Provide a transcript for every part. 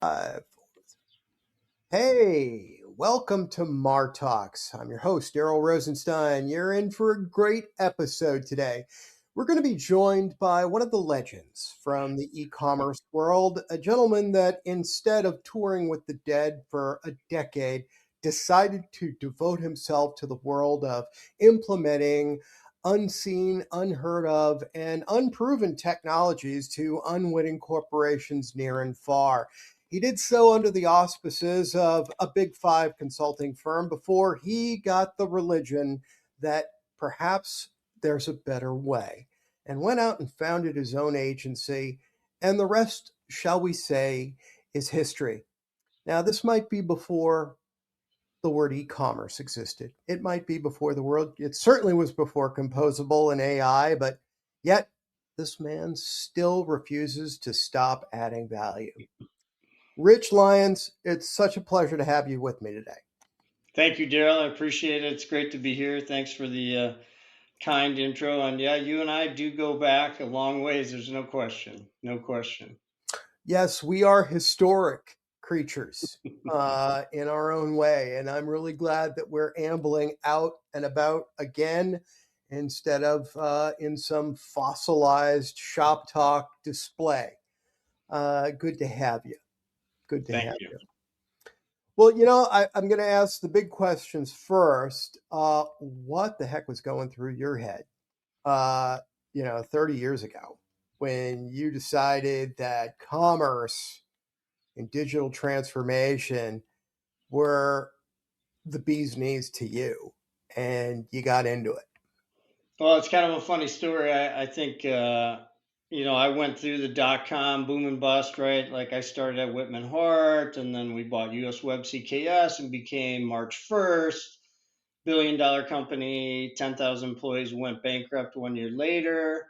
Uh, hey, welcome to MarTalks. I'm your host, Darrell Rosenstein. You're in for a great episode today. We're going to be joined by one of the legends from the e-commerce world, a gentleman that instead of touring with the dead for a decade, decided to devote himself to the world of implementing unseen, unheard of, and unproven technologies to unwitting corporations near and far. He did so under the auspices of a Big Five consulting firm before he got the religion that perhaps there's a better way, and went out and founded his own agency. And the rest, shall we say, is history. Now, this might be before the word e-commerce existed. It might be before it certainly was before composable and AI, but yet this man still refuses to stop adding value. Rich Lyons, it's such a pleasure to have you with me today. Thank you, Darrell. I appreciate it. It's great to be here. Thanks for the kind intro. And yeah, you and I do go back a long ways. There's no question. No question. Yes, we are historic creatures in our own way. And I'm really glad that we're ambling out and about again instead of in some fossilized shop talk display. Good to have you. Good to Thank have you. you. Well, I'm going to ask the big questions first. What the heck was going through your head, 30 years ago when you decided that commerce and digital transformation were the bee's knees to you and you got into it? Well, it's kind of a funny story. I think, I went through the dot-com boom and bust, right? Like I started at Whitman Hart and then we bought US Web CKS and became March 1st, billion-dollar company, 10,000 employees, went bankrupt 1 year later.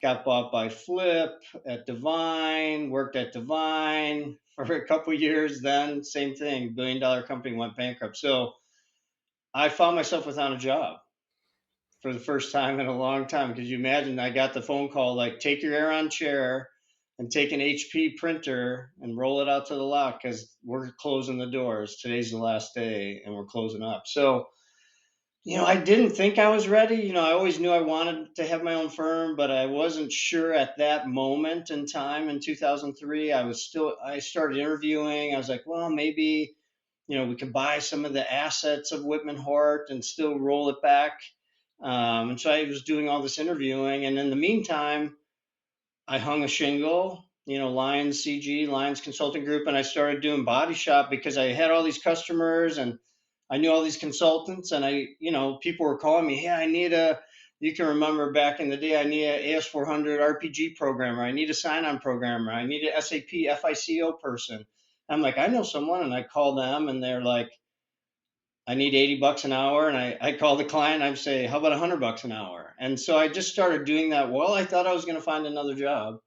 Got bought by Flip at Divine, worked at Divine for a couple years. Then same thing, billion-dollar company went bankrupt. So I found myself without a job for the first time in a long time. Because you imagine, I got the phone call like, take your Aeron chair and take an HP printer and roll it out to the lot because we're closing the doors. Today's the last day and we're closing up. So I didn't think I was ready. I always knew I wanted to have my own firm, but I wasn't sure at that moment in time in 2003. I started interviewing. I was like, well, maybe, we could buy some of the assets of Whitman Hart and still roll it back. And so I was doing all this interviewing. And in the meantime, I hung a shingle, Lyons CG, Lyons Consulting Group, and I started doing body shop because I had all these customers and I knew all these consultants, and people were calling me, hey, you can remember back in the day, I need an AS400 RPG programmer, I need a sign-on programmer, I need an SAP FICO person. I'm like, I know someone, and I call them, and they're like, I need $80 an hour. And I call the client, and I say, how about $100 an hour? And so I just started doing that. Well, I thought I was going to find another job,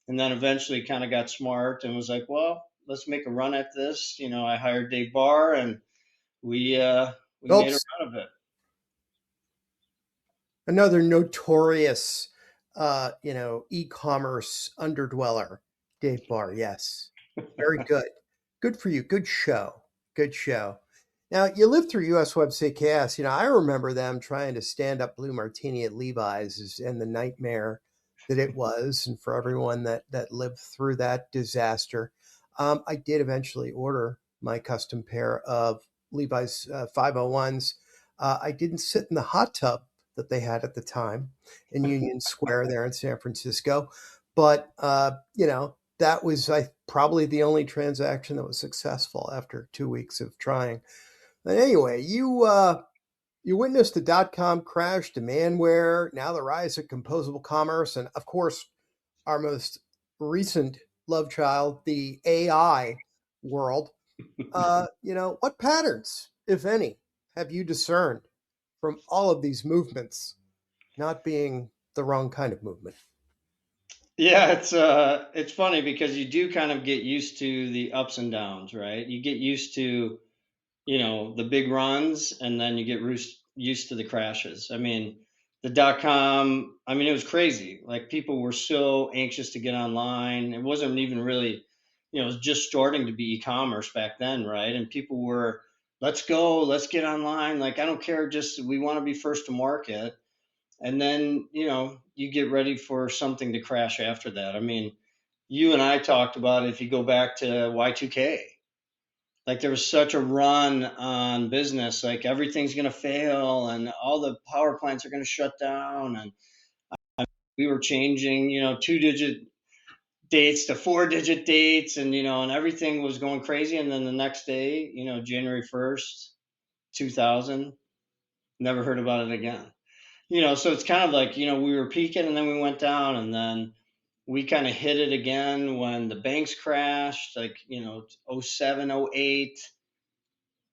and then eventually kind of got smart and was like, well, let's make a run at this. I hired Dave Barr, and we made a Oops, run of it. another notorious, e-commerce underdweller, Dave Barr. Yes, very good. Good for you. Good show. Good show. Now, you lived through US Web CKS. I remember them trying to stand up Blue Martini at Levi's and the nightmare that it was. And for everyone that lived through that disaster, I did eventually order my custom pair of Levi's 501s. I didn't sit in the hot tub that they had at the time in Union Square there in San Francisco. But, that was probably the only transaction that was successful after 2 weeks of trying. But anyway, you witnessed the dot-com crash, demandware, now the rise of composable commerce, and of course, our most recent love child, the AI world. What patterns, if any, have you discerned from all of these movements not being the wrong kind of movement? Yeah, it's funny because you do kind of get used to the ups and downs, right? You get used to the big runs, and then you get used to the crashes. I mean, the dot com, I mean, it was crazy. Like people were so anxious to get online. It wasn't even really it was just starting to be e-commerce back then, right? And people were, let's go, let's get online. Like, I don't care, just we want to be first to market. And then, you get ready for something to crash after that. I mean, you and I talked about, if you go back to Y2K, like there was such a run on business, like everything's going to fail and all the power plants are going to shut down. And we were changing, 2-digit dates to 4-digit dates, and everything was going crazy. And then the next day, January 1st, 2000, never heard about it again. So it's kind of like, we were peaking and then we went down, and then we kind of hit it again when the banks crashed, like, 07, 08.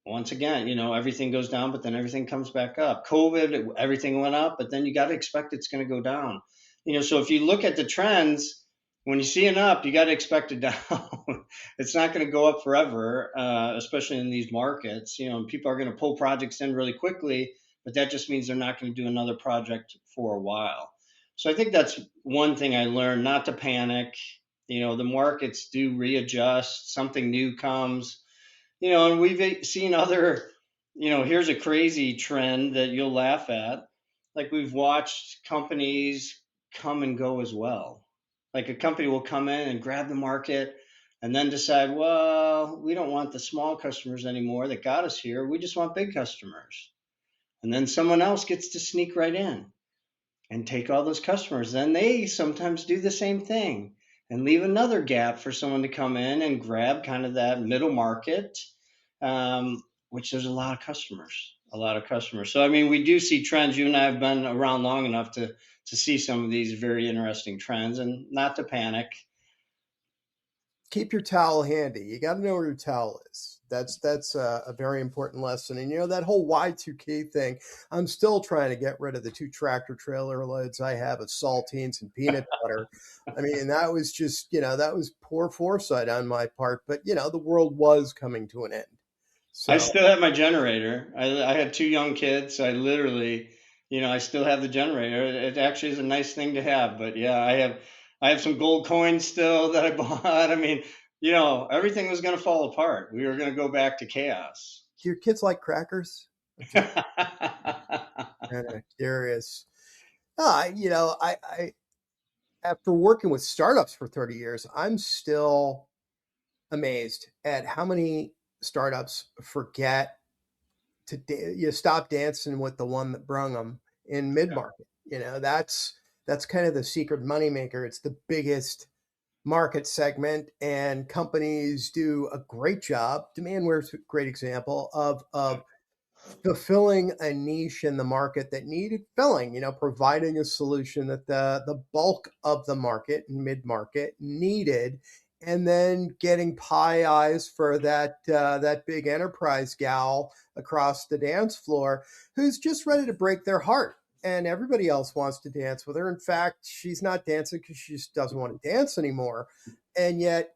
Once again, everything goes down, but then everything comes back up. COVID, everything went up, but then you got to expect it's going to go down. So if you look at the trends, when you see an up, you got to expect it down. It's not going to go up forever, especially in these markets. And people are going to pull projects in really quickly, but that just means they're not going to do another project for a while. So I think that's one thing I learned: not to panic. The markets do readjust, something new comes. And we've seen other, here's a crazy trend that you'll laugh at. Like, we've watched companies come and go as well. Like, a company will come in and grab the market and then decide, well, we don't want the small customers anymore that got us here. We just want big customers. And then someone else gets to sneak right in and take all those customers. Then they sometimes do the same thing and leave another gap for someone to come in and grab kind of that middle market, which there's a lot of customers, a lot of customers. So, I mean, we do see trends. You and I have been around long enough to see some of these very interesting trends, and not to panic. Keep your towel handy. You got to know where your towel is. That's a very important lesson. And that whole Y2K thing, I'm still trying to get rid of the 2 tractor trailer loads I have of saltines and peanut butter. I mean, that was just, that was poor foresight on my part. But, the world was coming to an end. I So still have my generator. I had 2 young kids. So I literally, I still have the generator. It actually is a nice thing to have. But yeah, I have some gold coins still that I bought. I mean, everything was going to fall apart. We were going to go back to chaos. do your kids like crackers? I'm just kind of curious. I after working with startups for 30 years, I'm still amazed at how many startups forget to stop dancing with the one that brung them in mid market. That's kind of the secret moneymaker. It's the biggest market segment, and companies do a great job. Demandware's a great example of fulfilling a niche in the market that needed filling, providing a solution that the bulk of the market and mid-market needed, and then getting pie eyes for that big enterprise gal across the dance floor who's just ready to break their heart. And everybody else wants to dance with her. In fact, she's not dancing because she just doesn't want to dance anymore. And yet,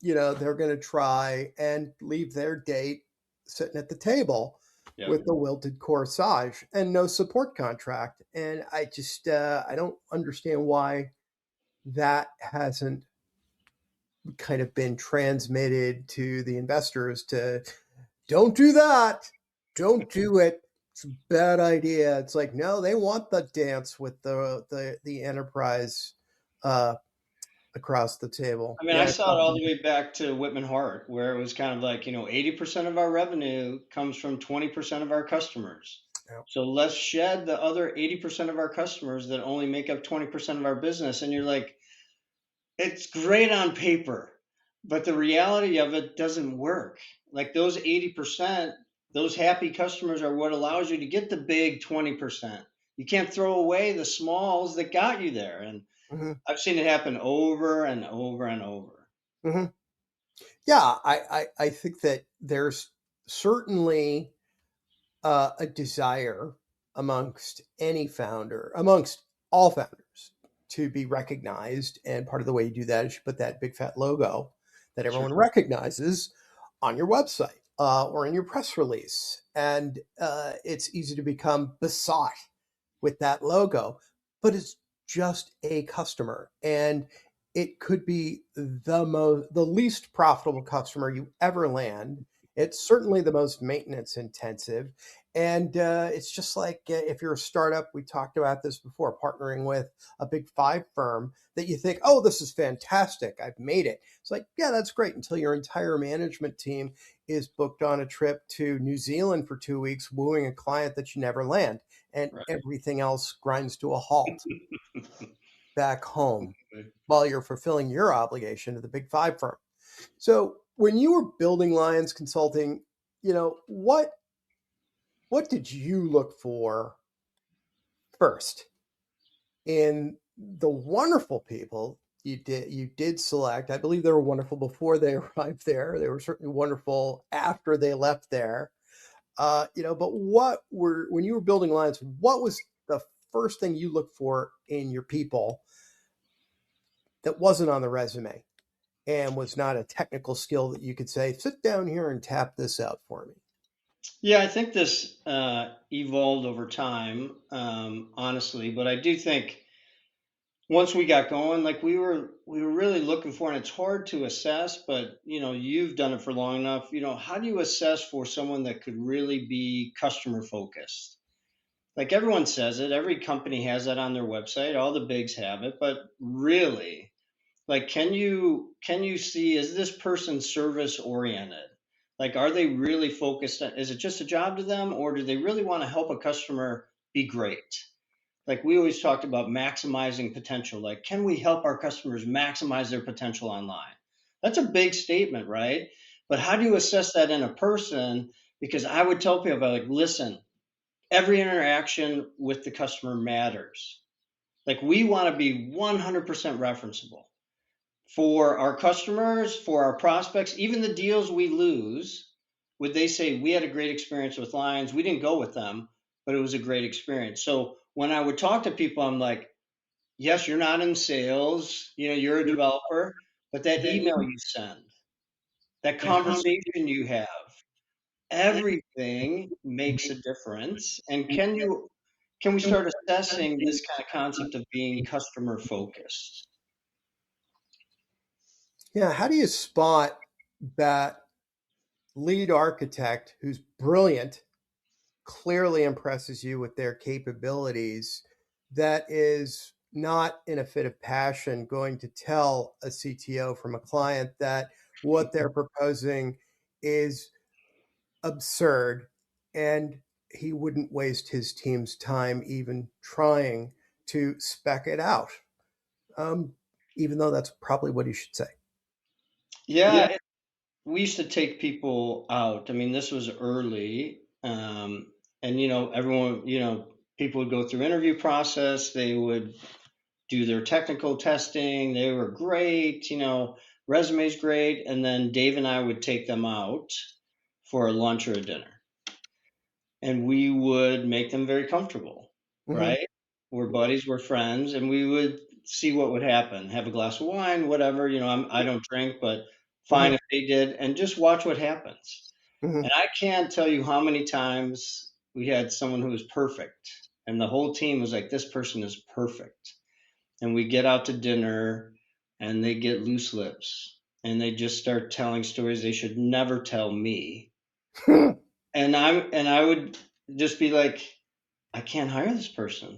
they're going to try and leave their date sitting at the table Yep. with the wilted corsage and no support contract. And I just, I don't understand why that hasn't kind of been transmitted to the investors to don't do that. Don't do it. It's a bad idea. It's like, no, they want the dance with the enterprise across the table. I mean, I Yeah. saw it all the way back to Whitman Hart, where it was kind of like, 80% of our revenue comes from 20% of our customers. Yeah. So let's shed the other 80% of our customers that only make up 20% of our business. And you're like, it's great on paper, but the reality of it doesn't work. Like, those 80%, those happy customers are what allows you to get the big 20%. You can't throw away the smalls that got you there. And Mm-hmm. I've seen it happen over and over and over. Mm-hmm. Yeah, I think that there's certainly a desire amongst any founder, amongst all founders, to be recognized. And part of the way you do that is you put that big fat logo that Sure. everyone recognizes on your website or in your press release. And it's easy to become besought with that logo, but it's just a customer. And it could be the least profitable customer you ever land. It's certainly the most maintenance intensive. And it's just like if you're a startup, we talked about this before, partnering with a big five firm that you think, oh, this is fantastic. I've made it. It's like, yeah, that's great until your entire management team is booked on a trip to New Zealand for 2 weeks, wooing a client that you never land. And Right. everything else grinds to a halt back home while you're fulfilling your obligation to the big five firm. So when you were building Lyons Consulting, what did you look for first in the wonderful people you did select? I believe they were wonderful before they arrived there. They were certainly wonderful after they left there. But when you were building Lyons, what was the first thing you looked for in your people that wasn't on the resume and was not a technical skill that you could say, sit down here and tap this out for me? Yeah, I think this evolved over time, honestly. But I do think once we got going, like we were really looking for, and it's hard to assess. But you've done it for long enough. How do you assess for someone that could really be customer focused? Like everyone says it, every company has that on their website. All the bigs have it, but really, like, can you see, is this person service oriented? Like, are they really focused on, is it just a job to them, or do they really want to help a customer be great? Like we always talked about maximizing potential. Like, can we help our customers maximize their potential online? That's a big statement, right? But how do you assess that in a person? Because I would tell people, like, listen, every interaction with the customer matters. Like, we want to be 100% referenceable for our customers, for our prospects, even the deals we lose. Would they say, we had a great experience with Lions? We didn't go with them, but it was a great experience. So when I would talk to people, I'm like, yes, you're not in sales, you're a developer, but that email you send, that conversation you have, everything makes a difference. And can we start assessing this kind of concept of being customer focused? Yeah, how do you spot that lead architect who's brilliant, clearly impresses you with their capabilities, that is not in a fit of passion going to tell a CTO from a client that what they're proposing is absurd and he wouldn't waste his team's time even trying to spec it out, um, even though that's probably what he should say. Yeah, we used to take people out. I mean, this was early, and everyone, people would go through interview process. They would do their technical testing. They were great, resumes great, and then Dave and I would take them out for a lunch or a dinner, and we would make them very comfortable, Hmm. right? We're buddies, we're friends, and we would see what would happen. Have a glass of wine, whatever. I don't drink, but fine Hmm. if they did, and just watch what happens. Hmm. And I can't tell you how many times we had someone who was perfect, and the whole team was like, "This person is perfect." And we get out to dinner, and they get loose lips, and they just start telling stories they should never tell me. And I would just be like, I can't hire this person.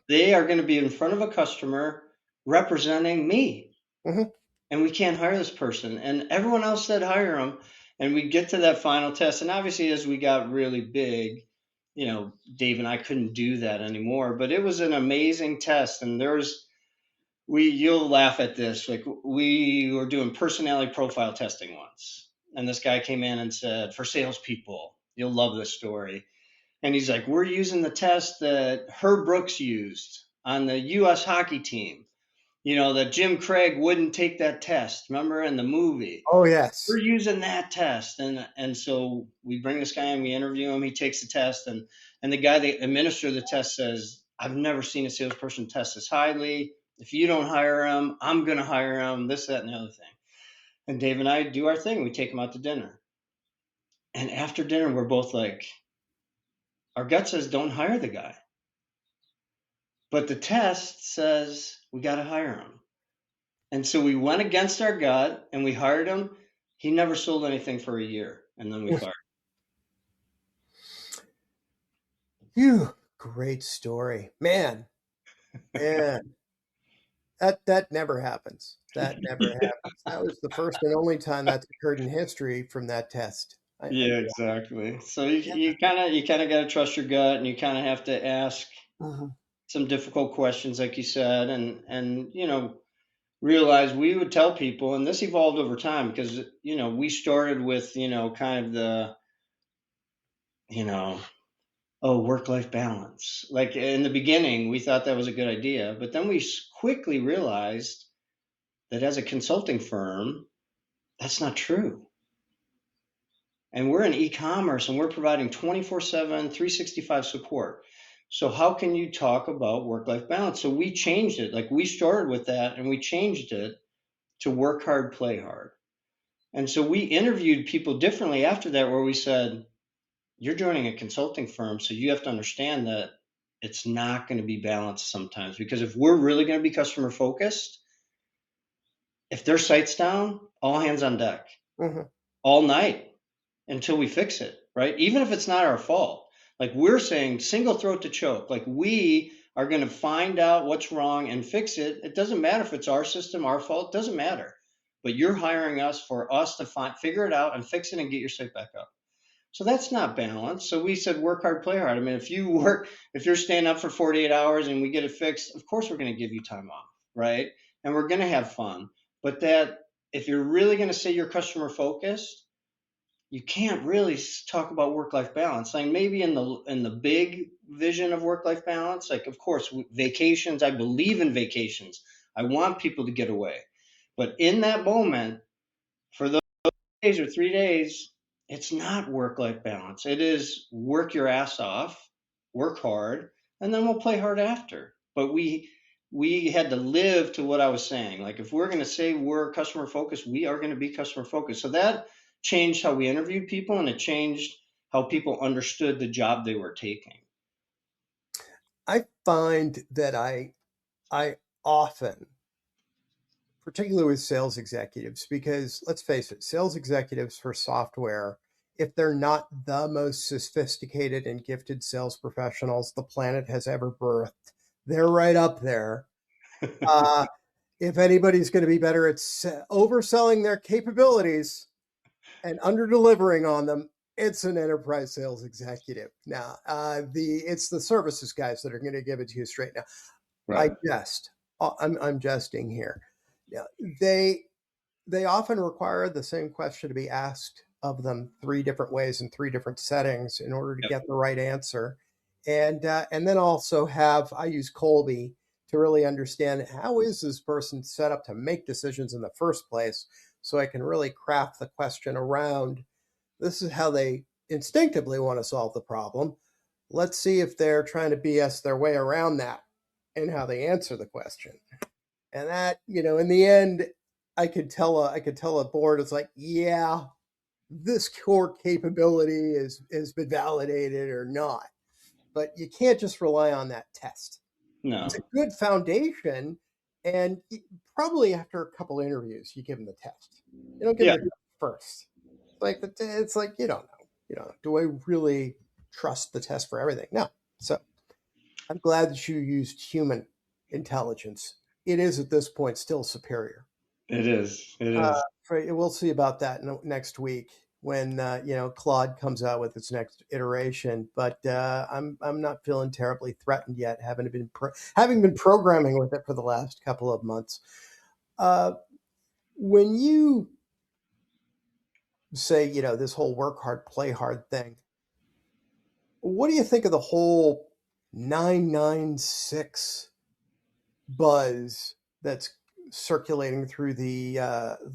They are going to be in front of a customer representing me, Hmm. and we can't hire this person. And everyone else said hire them. And we get to that final test. And obviously, as we got really big, Dave and I couldn't do that anymore. But it was an amazing test. And you'll laugh at this. Like, we were doing personality profile testing once. And this guy came in and said, for salespeople, you'll love this story. And he's like, we're using the test that Herb Brooks used on the U.S. hockey team. That Jim Craig wouldn't take that test. Remember in the movie? Oh, We're yes. using that test. And so we bring this guy in, we interview him, he takes the test, and the guy that administered the test says, I've never seen a salesperson test this highly. If you don't hire him, I'm gonna hire him, this, that, and the other thing. And Dave and I do our thing. We take him out to dinner. And after dinner, we're both like, our gut says don't hire the guy. But the test says we got to hire him. And so we went against our gut and we hired him. He never sold anything for a year, and then we fired Phew, great story. Man, that never happens. That never happens. That was the first and only time that's occurred in history from that test. Yeah, exactly. So Yeah. you kind of got to trust your gut, and you kind of have to ask Mhm. some difficult questions, like you said, and realize we would tell people, and this evolved over time because we started with kind of the you know oh, work life balance. Like in the beginning, we thought that was a good idea, but then we quickly realized that as a consulting firm, that's not true. And we're in e-commerce and we're providing 24/7, 365 support. So how can you talk about work-life balance? So we changed it. Like we started with that and we changed it to work hard, play hard. And so we interviewed people differently after that, where we said, you're joining a consulting firm, so you have to understand that it's not going to be balanced sometimes. Because if we're really going to be customer focused, if their site's down, all hands on deck Mhm. all night until we fix it, right? Even if it's not our fault. Like we're saying, single throat to choke. Like we are going to find out what's wrong and fix it. It doesn't matter if it's our system, our fault, it doesn't matter. But you're hiring us for us to figure it out and fix it and get your site back up. So that's not balanced. So we said work hard, play hard. I mean, if you're staying up for 48 hours and we get it fixed, of course we're going to give you time off, right? And we're going to have fun. But that if you're really going to say you're customer focused, you can't really talk about work life balance. Like maybe in the big vision of work life balance, like of course vacations. I believe in vacations. I want people to get away. But in that moment, for those days or 3 days, it's not work life balance. It is work your ass off, work hard, and then we'll play hard after. But we had to live to what I was saying. Like if we're going to say we're customer focused, we are going to be customer focused. So that changed how we interviewed people, and it changed how people understood the job they were taking. I find that I often, particularly with sales executives, because let's face it, sales executives for software, if they're not the most sophisticated and gifted sales professionals the planet has ever birthed, they're right up there. Uh, if anybody's going to be better at overselling their capabilities and under delivering on them, it's an enterprise sales executive. Now, it's the services guys that are going to give it to you straight. Now, I Right. jest. I'm jesting here. Yeah, they they often require the same question to be asked of them three different ways in three different settings in order to Yep. get the right answer, and then also have I use Colby to really understand how is this person set up to make decisions in the first place, so I can really craft the question around this is how they instinctively want to solve the problem. Let's see if they're trying to BS their way around that and how they answer the question. And that, in the end, I could tell a board it's like, yeah, this core capability has been validated or not. But you can't just rely on that test. It's a No. good foundation, and probably after a couple interviews, you give them the test. You don't give them Yeah. the test first. It's like you don't know. Do I really trust the test for everything? No. So I'm glad that you used human intelligence. It is at this point still superior. It is. It Uh, is. we'll see about that next week when Claude comes out with its next iteration. But I'm not feeling terribly threatened yet, having been programming with it for the last couple of months. Uh, when you say this whole work hard, play hard thing, what do you think of the whole 996 buzz that's circulating through the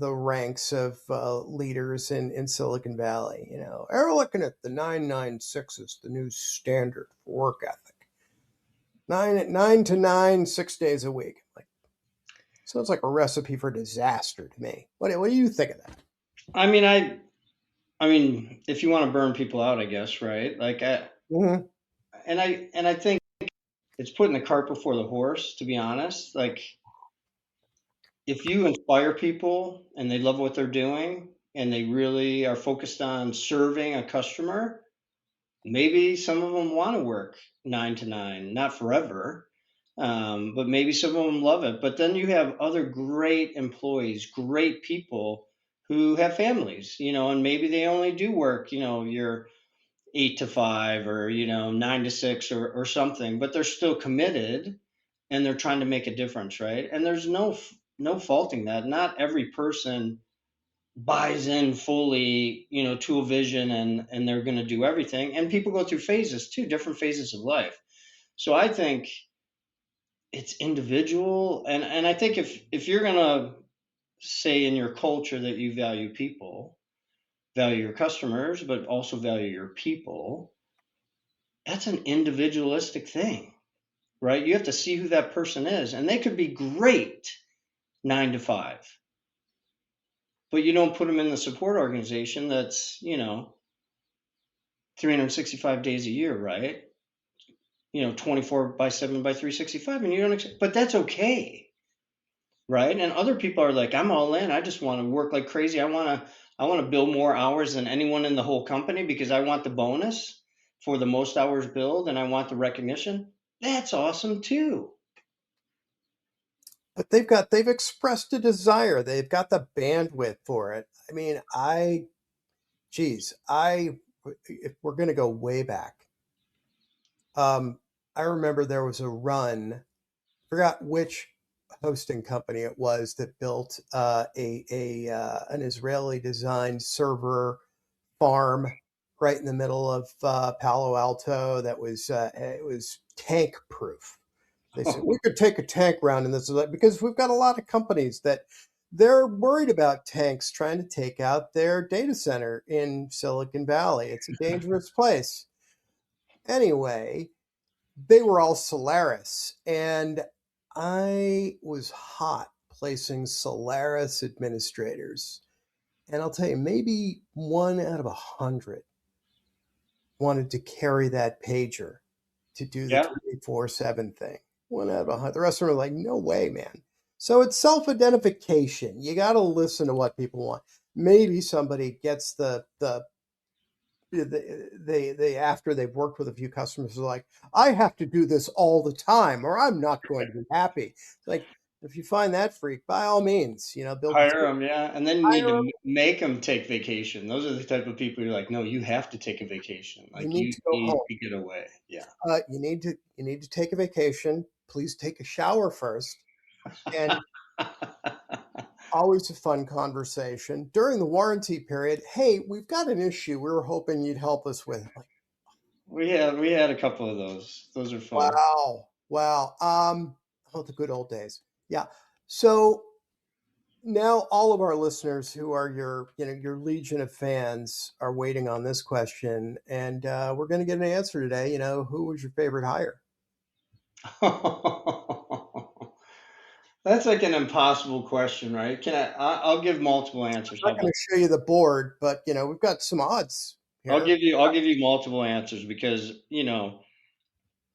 ranks of leaders in Silicon Valley? They're looking at the 996 as the new standard for work ethic. 9 to 9, 6 days a week. Like sounds like a recipe for disaster to me. What do you think of that? I mean, I mean, if you want to burn people out, I guess, right? Like Mhm. I think it's putting the cart before the horse, to be honest. Like if you inspire people and they love what they're doing and they really are focused on serving a customer, maybe some of them want to work 9 to 9, not forever, but maybe some of them love it. But then you have other great employees, great people who have families, and maybe they only do work, your 8 to 5 or 9 to 6 or something, but they're still committed and they're trying to make a difference, right? And there's no faulting that. Not every person buys in fully, to a vision and they're going to do everything. And people go through phases too, different phases of life. So I think it's individual, and I think if you're going to say in your culture that you value people, value your customers, but also value your people, that's an individualistic thing, right? You have to see who that person is, and they could be great 9 to 5, but you don't put them in the support organization that's 365 days a year, right? 24 by 7 by 365, and you don't, but that's okay, right? And other people are like, I'm all in. I just want to work like crazy. I want to bill more hours than anyone in the whole company because I want the bonus for the most hours billed and I want the recognition. That's awesome too. But they've expressed a desire. They've got the bandwidth for it. I mean, geez, if we're going to go way back, um, I remember there was a run. Forgot which hosting company it was that built an Israeli designed server farm right in the middle of Palo Alto. That was it was tank proof. They said we could take a tank round in this because we've got a lot of companies that they're worried about tanks trying to take out their data center in Silicon Valley. It's a dangerous place. Anyway, they were all Solaris, and I was hot placing Solaris administrators. And I'll tell you, maybe 1 out of 100 wanted to carry that pager to do the Yeah. 24/7 thing. 1 out of 100. The rest of them are like, no way, man. So it's self identification. You got to listen to what people want. Maybe somebody gets they after they've worked with a few customers are like, I have to do this all the time or I'm not going to be happy. Like, if you find that freak, by all means, build a Hire team. them, yeah, and then you need Hire to them. make them take vacation. Those are the type of people you're like, no, you have to take a vacation. You Like need you to go need home. to get away. Yeah. You need to take a vacation. Please take a shower first. And always a fun conversation during the warranty period. Hey, we've got an issue. We were hoping you'd help us with. Like, We had a couple of those. Those are fun. wow, wow. Oh, the good old days. Yeah. So now all of our listeners who are your legion of fans are waiting on this question, and we're going to get an answer today. Who was your favorite hire? That's like an impossible question, right? I'll give multiple answers. I'm How not going about to show you the board, but we've got some odds I'll here. give you I'll give you multiple answers because,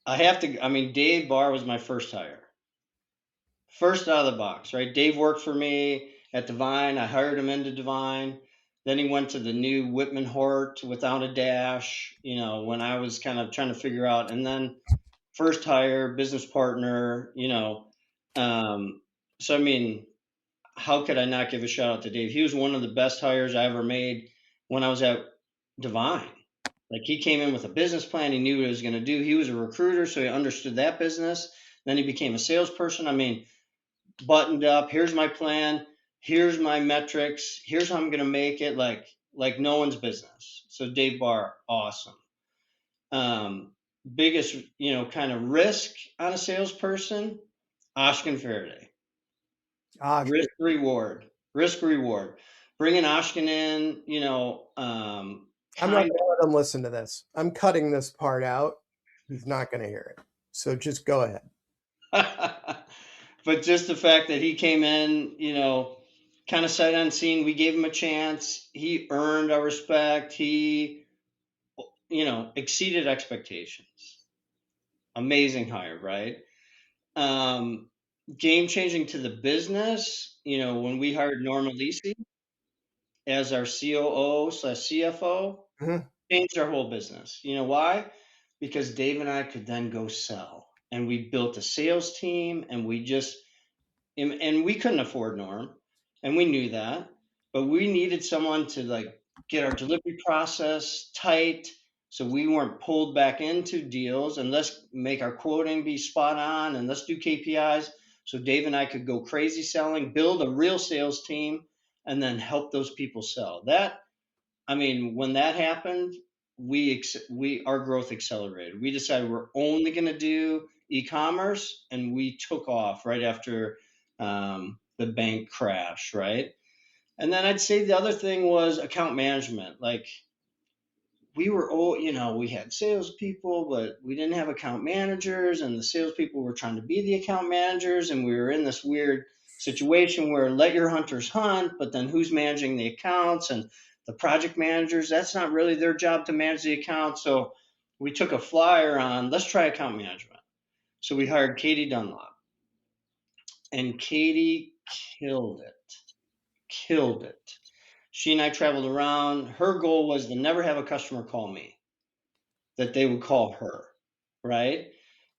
I have to. I mean, Dave Barr was my first hire. First out of the box, right? Dave worked for me at Divine. I hired him into Divine. Then he went to the new Whitman Hart without a dash, when I was kind of trying to figure out. And then first hire, business partner, Um, so, I mean, how could I not give a shout out to Dave? He was one of the best hires I ever made when I was at Divine. Like he came in with a business plan. He knew what he was going to do. He was a recruiter, so he understood that business. Then he became a salesperson. I mean, buttoned up. Here's my plan. Here's my metrics. Here's how I'm going to make it like no one's business. So Dave Barr, awesome. Biggest, kind of risk on a salesperson, Ashkin Faraday. Gosh, Risk reward. Bringing Ashkin in, I'm not going kind to let him listen to this. I'm cutting this part out. He's not going to hear it. So just go ahead. of, but just the fact that he came in, kind of sight unseen, we gave him a chance. He earned our respect. He, exceeded expectations. Amazing hire, right? Um, Game changing to the business, when we hired Norma Lisi as our COO/CFO, Mhm. changed our whole business. You know why? Because Dave and I could then go sell. And we built a sales team and and we couldn't afford Norm, and we knew that, but we needed someone to like get our delivery process tight, so we weren't pulled back into deals, and let's make our quoting be spot on, and let's do KPIs. So Dave and I could go crazy selling, build a real sales team, and then help those people sell. When that happened, we our growth accelerated. We decided we're only going to do e-commerce, and we took off right after the bank crash, right? And then I'd say the other thing was account management. Like we were all, we had salespeople, but we didn't have account managers, and the salespeople were trying to be the account managers, and we were in this weird situation where let your hunters hunt, but then who's managing the accounts and the project managers? That's not really their job to manage the account. So we took a flyer on let's try account management. So we hired Katie Dunlop, and Katie killed it, killed it. She and I traveled around. Her goal was to never have a customer call me, that they would call her, right?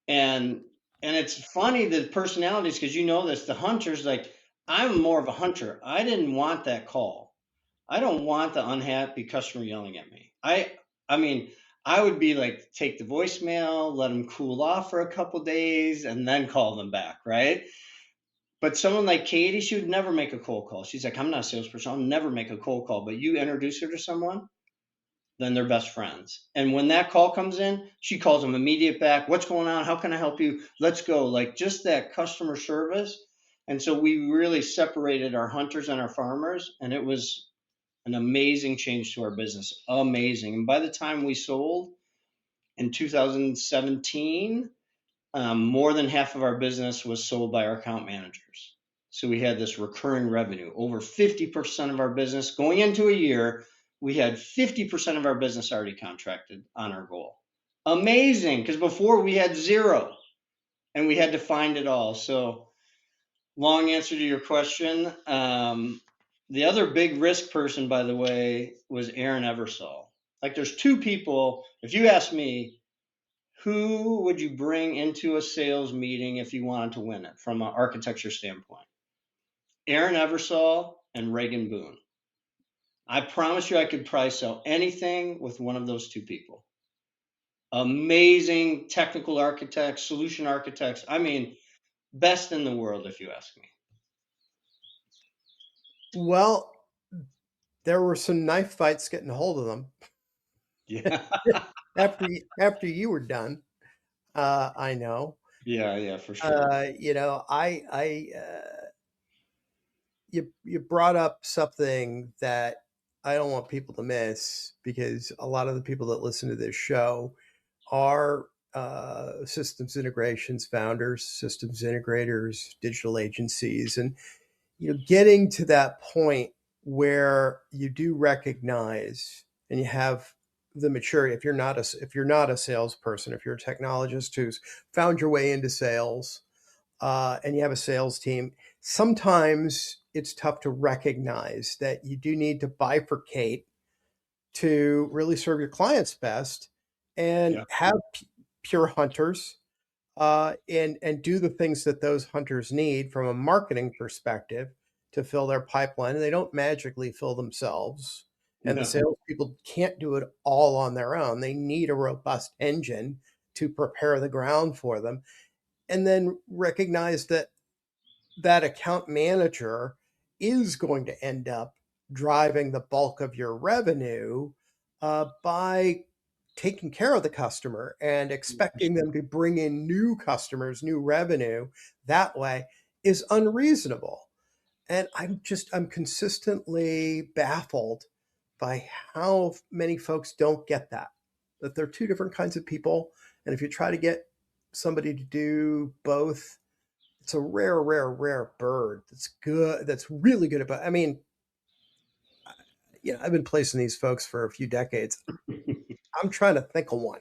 And it's funny the personalities, because this, the hunters, like I'm more of a hunter. I didn't want that call. I don't want the unhappy customer yelling at me. I mean, I would be like take the voicemail, let them cool off for a couple days, and then call them back, right? But someone like Katie, she would never make a cold call. She's like, I'm not a salesperson. I'll never make a cold call. But you introduce her to someone, then they're best friends. And when that call comes in, she calls them immediate back. What's going on? How can I help you? Let's go. Like just that customer service. And so we really separated our hunters and our farmers, and it was an amazing change to our business. Amazing. And by the time we sold in 2017, more than half of our business was sold by our account managers. So we had this recurring revenue. Over 50% of our business going into a year, we had 50% of our business already contracted on our goal. Amazing, because before we had zero and we had to find it all. So, long answer to your question. The other big risk person, by the way, was Aeron Eversole. Like, there's two people, if you ask me, who would you bring into a sales meeting if you wanted to win it from an architecture standpoint? Aeron Eversole and Reagan Boone. I promise you I could probably sell anything with one of those two people. Amazing technical architects, solution architects. Best in the world, if you ask me. Well, there were some knife fights getting a hold of them Yeah. after you were done. I know. Yeah, yeah, for sure. You brought up something that I don't want people to miss because a lot of the people that listen to this show are systems integrations founders, systems integrators, digital agencies, and getting to that point where you do recognize and you have the maturity. If you're not a salesperson, if you're a technologist who's found your way into sales, and you have a sales team, sometimes it's tough to recognize that you do need to bifurcate to really serve your clients best and Yeah. have pure hunters, and do the things that those hunters need from a marketing perspective to fill their pipeline. And they don't magically fill themselves. And the No. salespeople can't do it all on their own. They need a robust engine to prepare the ground for them. And then recognize that that account manager is going to end up driving the bulk of your revenue by taking care of the customer and expecting them to bring in new customers, new revenue that way is unreasonable. And I'm consistently baffled by how many folks don't get that they're two different kinds of people. And if you try to get somebody to do both, it's a rare, rare, rare bird that's good, that's really good about. I've been placing these folks for a few decades. I'm trying to think of one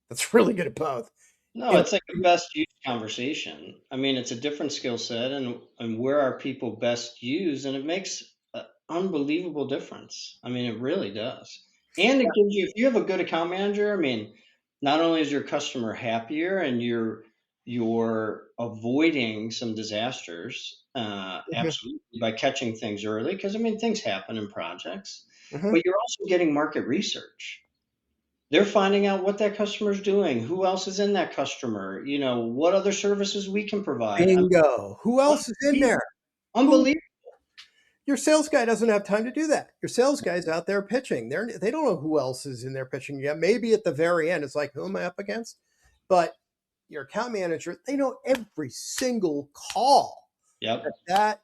that's really good at both. No, it's like a best used conversation. I mean, it's a different skill set, and where are people best used, and it makes an unbelievable difference. I mean, it really does. And it gives you, if you have a good account manager, I mean, not only is your customer happier and you're avoiding some disasters, Mhm, absolutely by catching things early, because I mean, things happen in projects, mhm. but you're also getting market research. They're finding out what that customer's doing, who else is in that customer, what other services we can provide. I mean, Bingo. Who else is in there? Who unbelievable. Your sales guy doesn't have time to do that. Your sales guy's out there pitching. They don't know who else is in there pitching yet. Maybe at the very end, it's like, who am I up against? But your account manager, they know every single call that Yep. that,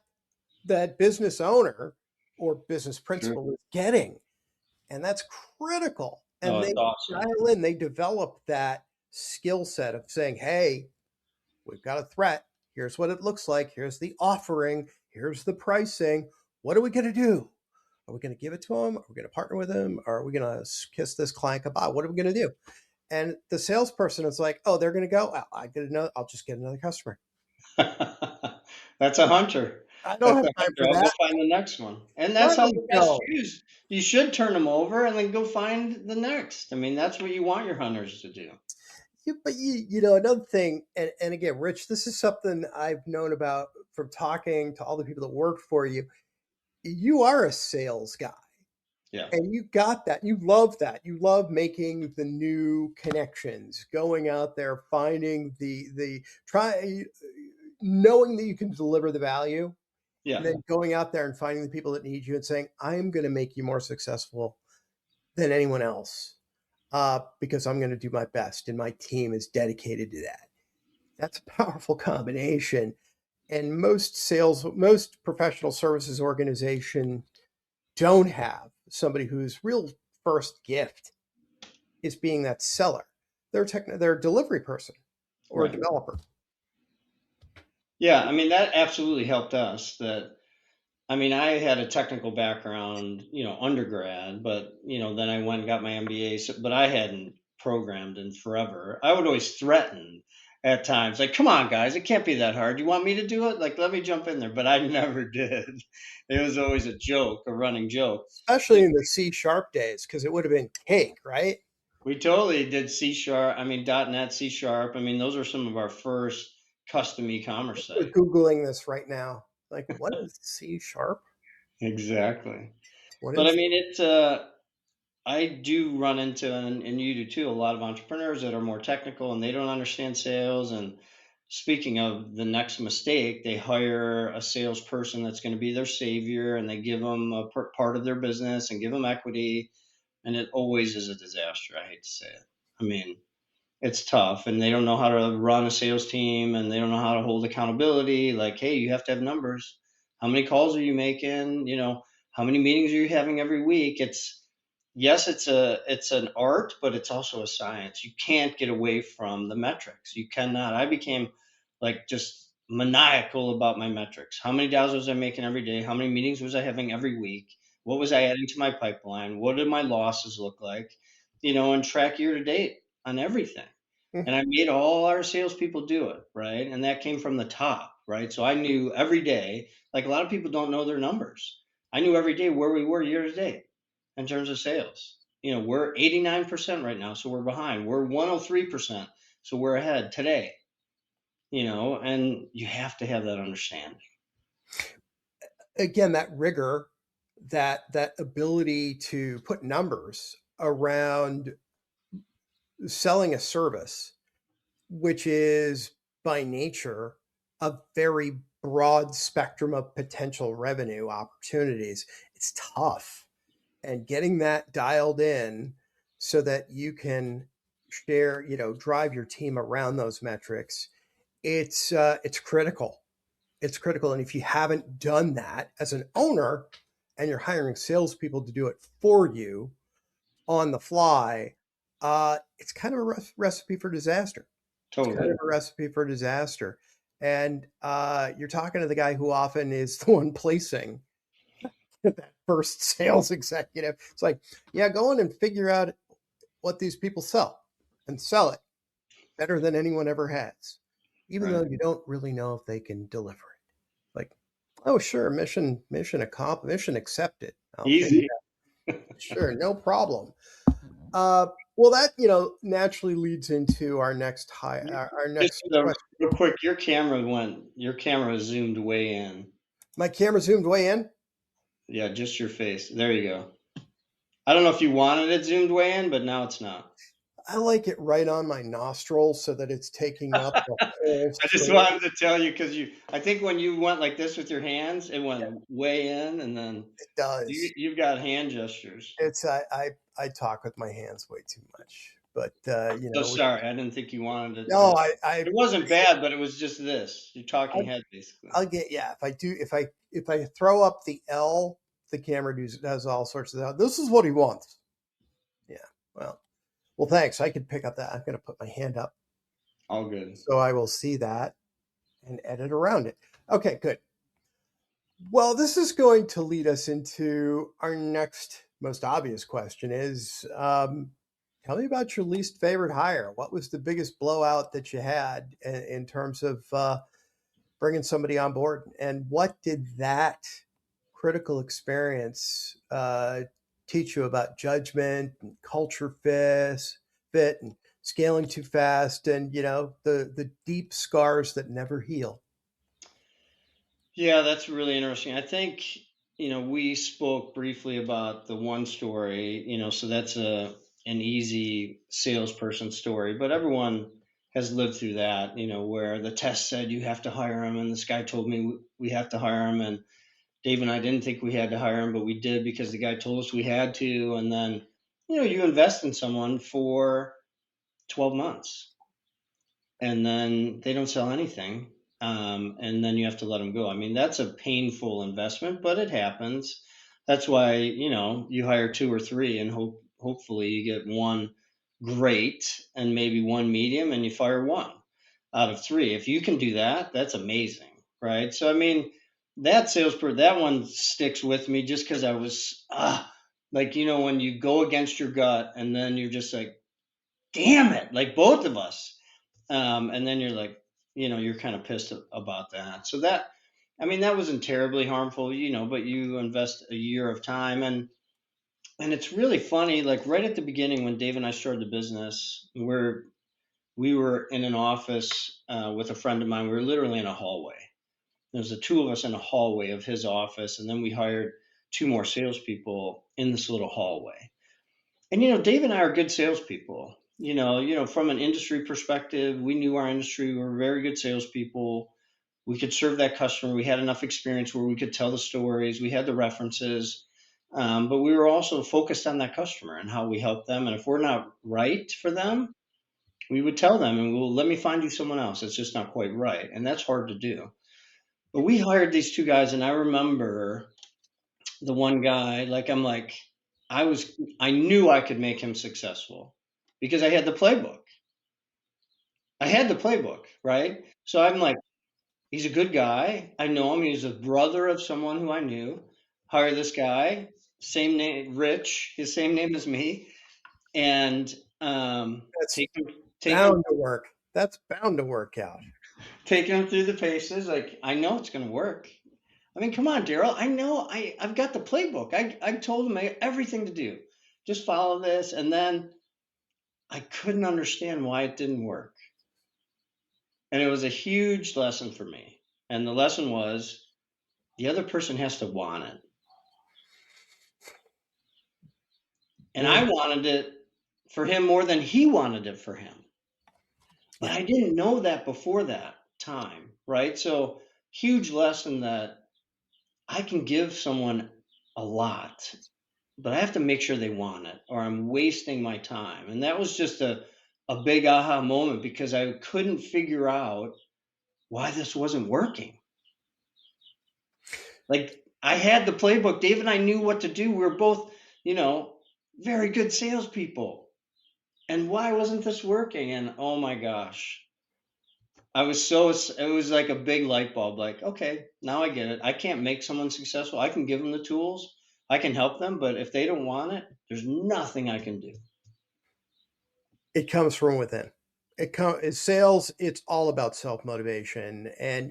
that business owner or business Sure. principal is getting. And that's critical. No, And it's they awesome. dial in, they develop that skill set of saying, hey, we've got a threat. Here's what it looks like. Here's the offering. Here's the pricing. What are we going to do? Are we going to give it to them? Are we going to partner with them? Or are we going to kiss this client goodbye? What are we going to do? And the salesperson is like, oh, they're going to go. I did another. I'll just get another customer. That's a hunter. I don't That's have a time hunter. for I'll go that. find the next one. And that's how Right. the best No. used. You should turn them over and then go find the next. I mean, that's what you want your hunters to do. But you know, another thing, and again, Rich, this is something I've known about from talking to all the people that work for you. You are a sales guy. Yeah. And you got that. You love that. You love making the new connections, going out there, finding the try, knowing that you can deliver the value, and Yeah. then going out there and finding the people that need you and saying, "I am going to make you more successful than anyone else because I'm going to do my best, and my team is dedicated to that." That's a powerful combination. And most professional services organization don't have somebody whose real first gift is being that seller. They're a delivery person or a Right. developer. Yeah. I mean, that absolutely helped us. I mean, I had a technical background, undergrad, but then I went and got my MBA. But I hadn't programmed in forever. I would always threaten at times, like, "Come on, guys, it can't be that hard. You want me to do it? Like, let me jump in there." But I never did. It was always a joke, a running joke. Especially in the C# days, because it would have been cake, right? We totally did C sharp. I mean, .NET, C sharp. I mean, those are some of our first custom e-commerce We're sites. Googling this right now. Like, what is C#? Exactly. What But I is mean, I do run into, and you do too, a lot of entrepreneurs that are more technical and they don't understand sales. And speaking of the next mistake, they hire a salesperson that's going to be their savior and they give them a part of their business and give them equity. And it always is a disaster. I hate to say it. I mean, it's tough and they don't know how to run a sales team and they don't know how to hold accountability. Like, hey, you have to have numbers. How many calls are you making? How many meetings are you having every week? Yes, it's an art, but it's also a science. You can't get away from the metrics. You cannot. I became like just maniacal about my metrics. How many dials was I making every day? How many meetings was I having every week? What was I adding to my pipeline? What did my losses look like? And track year to date on everything. it? And I made all our salespeople do it, right? And that came from the top, right? So I knew every day, like a lot of people don't know their numbers. I knew every day where we were year to date in terms of sales. We're 89% right now, so we're behind. We're 103%, so we're ahead today, and you have to have that understanding. Again, that rigor, that ability to put numbers around selling a service, which is by nature a very broad spectrum of potential revenue opportunities. It's tough. And getting that dialed in so that you can share, drive your team around those metrics, it's critical. It's critical. And if you haven't done that as an owner and you're hiring salespeople to do it for you on the fly, it's kind of a recipe for disaster. It's kind Totally. of a recipe for disaster. And you're talking to the guy who often is the one placing that first sales executive. It's like, yeah, go in and figure out what these people sell and sell it. better than anyone ever has, even though Right. you don't really know if they can deliver it. Like, oh, sure, mission accomplished, mission accepted. I'll take Easy. that. Sure, no problem. Uh, well, that naturally leads into our next our Just next real question. quick, your camera zoomed way in. My camera zoomed way in. Yeah, just your face. There you go. I don't know if you wanted it zoomed way in, but now it's not. I like it right on my nostril so that it's taking up the whole I just space. wanted to tell you because I think when you went like this with your hands, it Yeah, went way in, and then it does. you've got hand gestures. It's I talk with my hands way too much, but So sorry, I didn't think you wanted it to. no, I It wasn't bad, but it was just this. You're talking head, basically. I'll get yeah. If I throw up the L, the camera does all sorts of that. This is what he wants. Yeah. Well, thanks. I could pick up that. I'm going to put my hand up All good. so I will see that and edit around it. Okay, good. Well, this is going to lead us into our next most obvious question is tell me about your least favorite hire. What was the biggest blowout that you had in terms of bringing somebody on board? And what did that critical experience teach you about judgment and culture fit and scaling too fast and, the deep scars that never heal? Yeah, that's really interesting. I think, we spoke briefly about the one story, so that's an easy salesperson story, but everyone has lived through that, where the test said you have to hire him, and this guy told me we have to hire him, and Dave and I didn't think we had to hire him, but we did because the guy told us we had to, and then, you invest in someone for 12 months and then they don't sell anything, and then you have to let them go. I mean, that's a painful investment, but it happens. That's why you hire two or three, and hopefully you get one great and maybe one medium, and you fire one out of three. If you can do that, that's amazing, right? So I mean, that one sticks with me just because I was like when you go against your gut, and then you're just like, damn it, like both of us, and then you're like, you're kind of pissed about that. So that, I mean, that wasn't terribly harmful, but you invest a year of time, and it's really funny. Like right at the beginning, when Dave and I started the business, we were in an office with a friend of mine. We were literally in a hallway. There was the two of us in a hallway of his office, and then we hired two more salespeople in this little hallway. And Dave and I are good salespeople. From an industry perspective, we knew our industry. We were very good salespeople. We could serve that customer. We had enough experience where we could tell the stories. We had the references, but we were also focused on that customer and how we help them. And if we're not right for them, we would tell them, and we'll let me find you someone else. It's just not quite right, and that's hard to do. But we hired these two guys, and I remember the one guy, like I'm like, I knew I could make him successful because I had the playbook. I had the playbook, right? So I'm like, he's a good guy. I know him. He's a brother of someone who I knew. Hire this guy, same name, Rich, his same name as me, and That's take him, take him, bound to work. That's bound to work out. take him through the paces. Like I know it's going to work. I mean, come on, Darrell. I know I've got the playbook. I told him everything to do. Just follow this. And then I couldn't understand why it didn't work. And it was a huge lesson for me. And the lesson was the other person has to want it. And Mm, I wanted it for him more than he wanted it for him. But yeah. I didn't know that before that time, right? So, huge lesson that I can give someone a lot, but I have to make sure they want it or I'm wasting my time. And that was just a big aha moment because I couldn't figure out why this wasn't working. Like I had the playbook. Dave and I knew what to do. We were both, you know, very good salespeople. And why wasn't this working? And oh my gosh, it was like a big light bulb. Like, okay, now I get it. I can't make someone successful. I can give them the tools, I can help them. But if they don't want it, there's nothing I can do. It comes from within. Sales. It's all about self motivation, and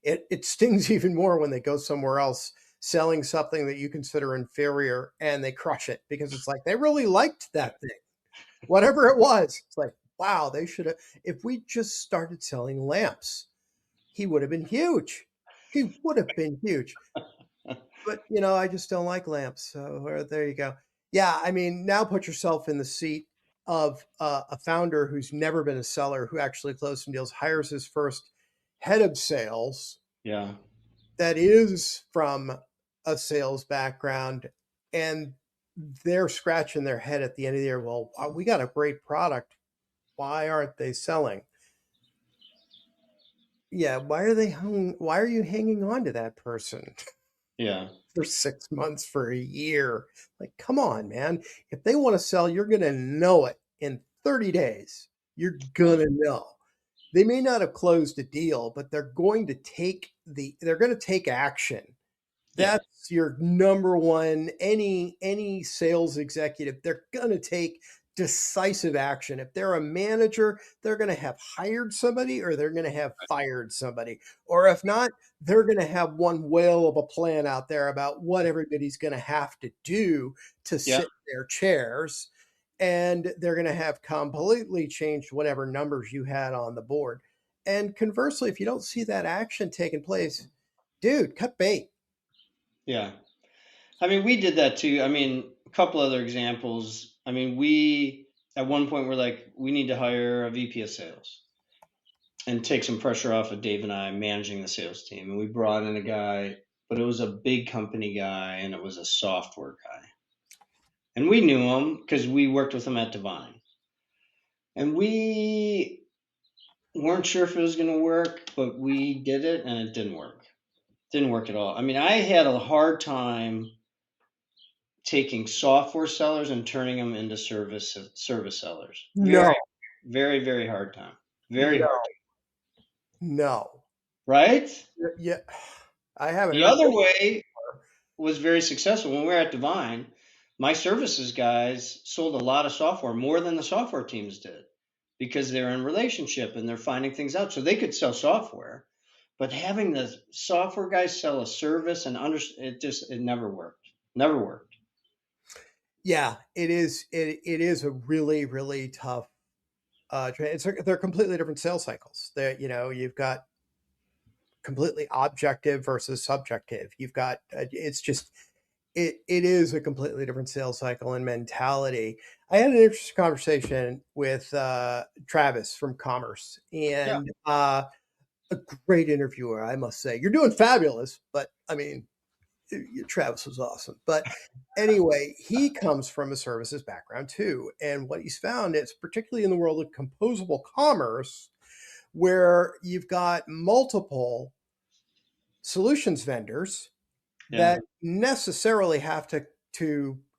it stings even more when they go somewhere else selling something that you consider inferior and they crush it because it's like they really liked that thing, whatever it was. It's like, wow, they should have. If we just started selling lamps, he would have been huge. He would have been huge. But, I just don't like lamps, so, there you go. Yeah, I mean, now put yourself in the seat of, a founder who's never been a seller, who actually closed some deals, hires his first head of sales Yeah. that is from a sales background, and they're scratching their head at the end of the year, "Well, we got a great product. Why aren't they selling?" Yeah, why are you hanging on to that person? Yeah. For 6 months, for a year. Like, come on, man. If they want to sell, you're going to know it in 30 days. You're going to know. They may not have closed a deal, but they're going to take action. Yeah. That's your number one. Any sales executive, they're going to take decisive action. If they're a manager, they're going to have hired somebody or they're going to have fired somebody. Or if not, they're going to have one whale of a plan out there about what everybody's going to have to do to Yeah. sit in their chairs. And they're going to have completely changed whatever numbers you had on the board. And conversely, if you don't see that action taking place, dude, cut bait. Yeah. I mean, we did that too. I mean, a couple other examples. I mean, we at one point were like, we need to hire a VP of sales and take some pressure off of Dave and I managing the sales team. And we brought in a guy, but it was a big company guy and it was a software guy. And we knew him because we worked with him at Divine. And we weren't sure if it was going to work, but we did it and it didn't work. Didn't work at all. I mean, I had a hard time taking software sellers and turning them into service sellers. No, Very, very hard time. Very no, hard time. no. Right? Yeah, I haven't The heard other that way before. was very successful. When we were at Divine, my services guys sold a lot of software, more than the software teams did, because they're in relationship and they're finding things out. So they could sell software, but having the software guys sell a service and it never worked. Never worked. Yeah, it is. It is a really, really tough. They're completely different sales cycles. You've got completely objective versus subjective. You've got it's just it is a completely different sales cycle and mentality. I had an interesting conversation with Travis from Commerce, Yeah. and a great interviewer, I must say. You're doing fabulous, but I mean, Travis was awesome. But anyway, he comes from a services background too. And what he's found is, particularly in the world of composable commerce, where you've got multiple solutions vendors Yeah. that necessarily have to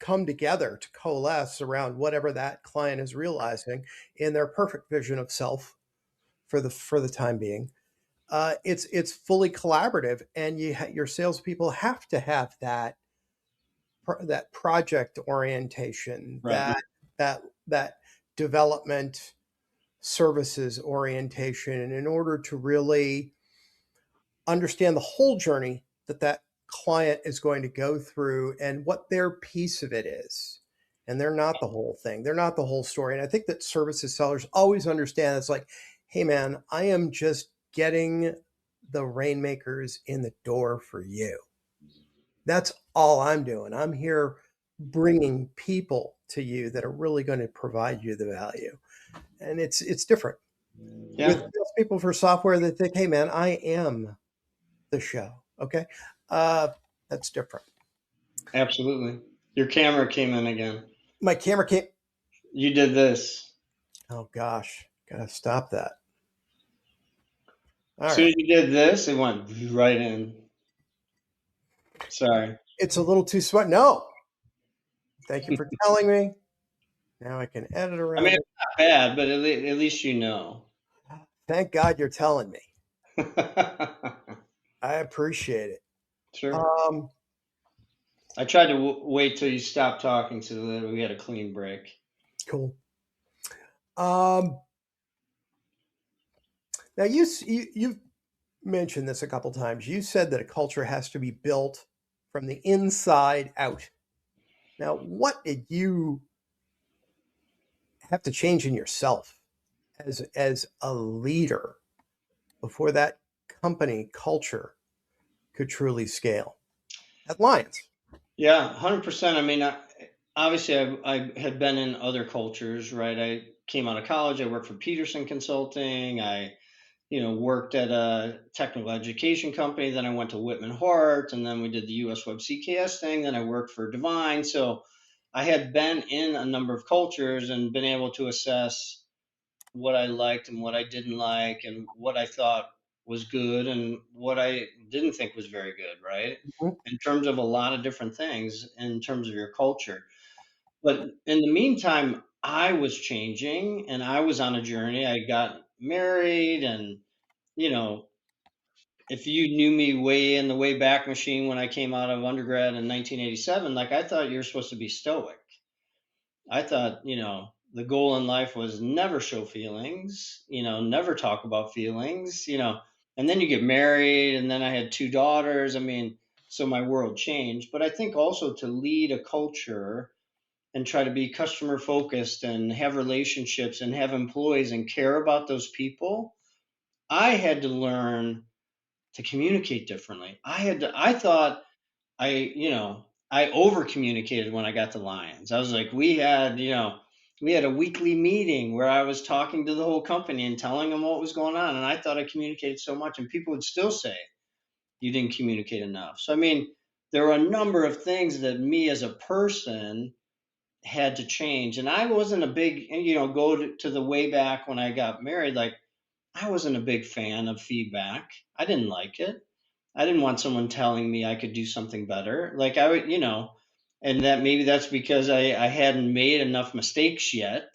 come together to coalesce around whatever that client is realizing in their perfect vision of self for the time being. It's fully collaborative, and your salespeople have to have that project orientation, Right. that development services orientation, in order to really understand the whole journey that client is going to go through and what their piece of it is. And they're not the whole thing. They're not the whole story. And I think that services sellers always understand it's like, hey man, I am just getting the rainmakers in the door for you. That's all I'm doing. I'm here bringing people to you that are really going to provide you the value. And it's different with Yeah. people for software that think, hey man, I am the show. Okay. Uh, that's different. Absolutely. Your camera came in again. My camera came. You did this. Oh gosh, gotta stop that. All As soon right. as you did this, it went right in. Sorry. It's a little too smart. No, thank you for telling me. Now I can edit I mean, around it's it. not bad, but at least you know. Thank God you're telling me. I appreciate it. Sure. Um, I tried to wait till you stopped talking so that we had a clean break. cool. Um, Now you've mentioned this a couple times. You said that a culture has to be built from the inside out. Now, what did you have to change in yourself as a leader before that company culture could truly scale at Lyons? Yeah, 100%. I mean, obviously, I had been in other cultures, right? I came out of college. I worked for Peterson Consulting. I, worked at a technical education company. Then I went to Whitman Hart, and then we did the US Web CKS thing. Then I worked for Divine. So I had been in a number of cultures and been able to assess what I liked and what I didn't like, and what I thought was good and what I didn't think was very good, right? Mhm. In terms of a lot of different things in terms of your culture. But in the meantime, I was changing and I was on a journey. I got married, and you know, if you knew me way in the way back machine when I came out of undergrad in 1987, like I thought you were supposed to be stoic. I thought, the goal in life was never show feelings, never talk about feelings, and then you get married, and then I had two daughters. I mean, so my world changed. But I think also to lead a culture and try to be customer focused and have relationships and have employees and care about those people, I had to learn to communicate differently. I thought I over communicated when I got to Lions. I was like, we had a weekly meeting where I was talking to the whole company and telling them what was going on. And I thought I communicated so much, and people would still say, you didn't communicate enough. So, I mean, there were a number of things that me as a person had to change. And I wasn't a big, go to the way back when I got married, like, I wasn't a big fan of feedback. I didn't like it. I didn't want someone telling me I could do something better. Like I would, and that maybe that's because I hadn't made enough mistakes yet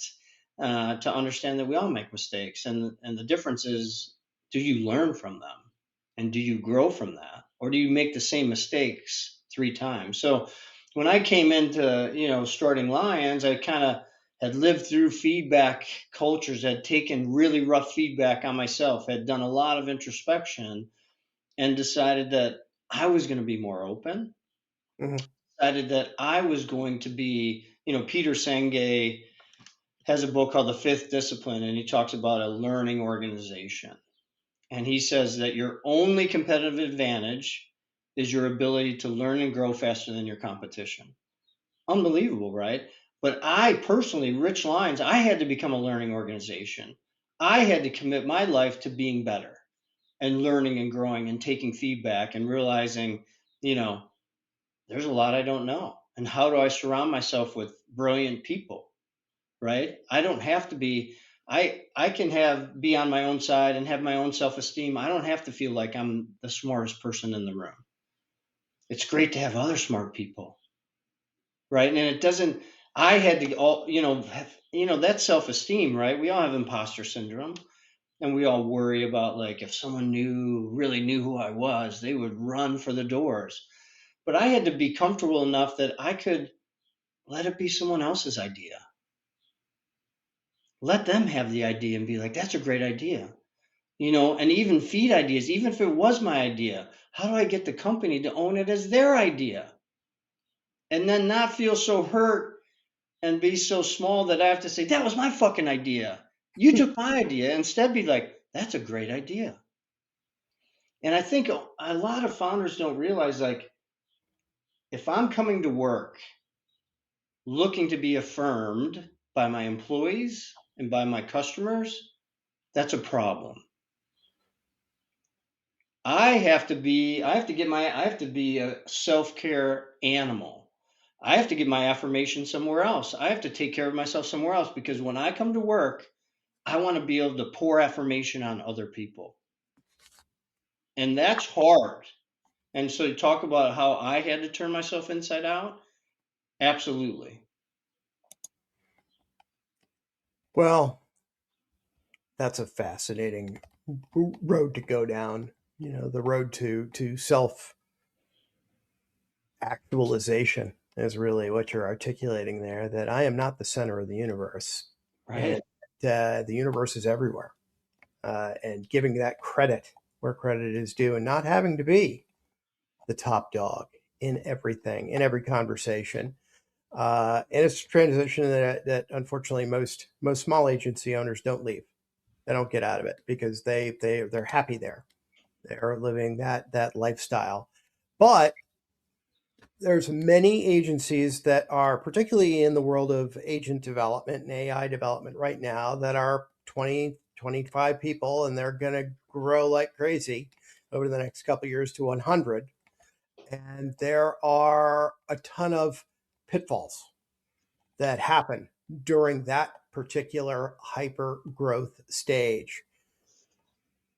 to understand that we all make mistakes, and the difference is, do you learn from them, and do you grow from that, or do you make the same mistakes three times? So when I came into starting Lions, I kind of had lived through feedback cultures, had taken really rough feedback on myself, had done a lot of introspection, and decided that I was going to be more open, Mhm. decided that I was going to be, Peter Senge has a book called The Fifth Discipline, and he talks about a learning organization. And he says that your only competitive advantage is your ability to learn and grow faster than your competition. Unbelievable, right? But I personally, Rich Lyons, I had to become a learning organization. I had to commit my life to being better and learning and growing and taking feedback and realizing, you know, there's a lot I don't know. And how do I surround myself with brilliant people, right? I don't have to be I can have be on my own side and have my own self-esteem. I don't have to feel like I'm the smartest person in the room. It's great to have other smart people, right? And it doesn't I had to all, that's self-esteem, right? We all have imposter syndrome. And we all worry about, like, if someone really knew who I was, they would run for the doors. But I had to be comfortable enough that I could let it be someone else's idea. Let them have the idea and be like, that's a great idea. And even feed ideas, even if it was my idea, how do I get the company to own it as their idea? And then not feel so hurt and be so small that I have to say, that was my fucking idea. You took my idea. Instead, be like, that's a great idea. And I think a lot of founders don't realize, like, if I'm coming to work looking to be affirmed by my employees and by my customers, that's a problem. I have to be a self-care animal. I have to get my affirmation somewhere else. I have to take care of myself somewhere else, because when I come to work, I want to be able to pour affirmation on other people. And that's hard. And so you talk about how I had to turn myself inside out. Absolutely. Well, that's a fascinating road to go down. The road to self actualization is really what you're articulating there. That I am not the center of the universe, and Right. the universe is everywhere, and giving that credit where credit is due, and not having to be the top dog in everything, in every conversation. And it's a transition that unfortunately most small agency owners don't leave. They don't get out of it because they're happy there. They're living that lifestyle. But there's many agencies that are, particularly in the world of agent development and AI development right now, that are 20, 25 people, and they're going to grow like crazy over the next couple of years to 100. And there are a ton of pitfalls that happen during that particular hyper growth stage.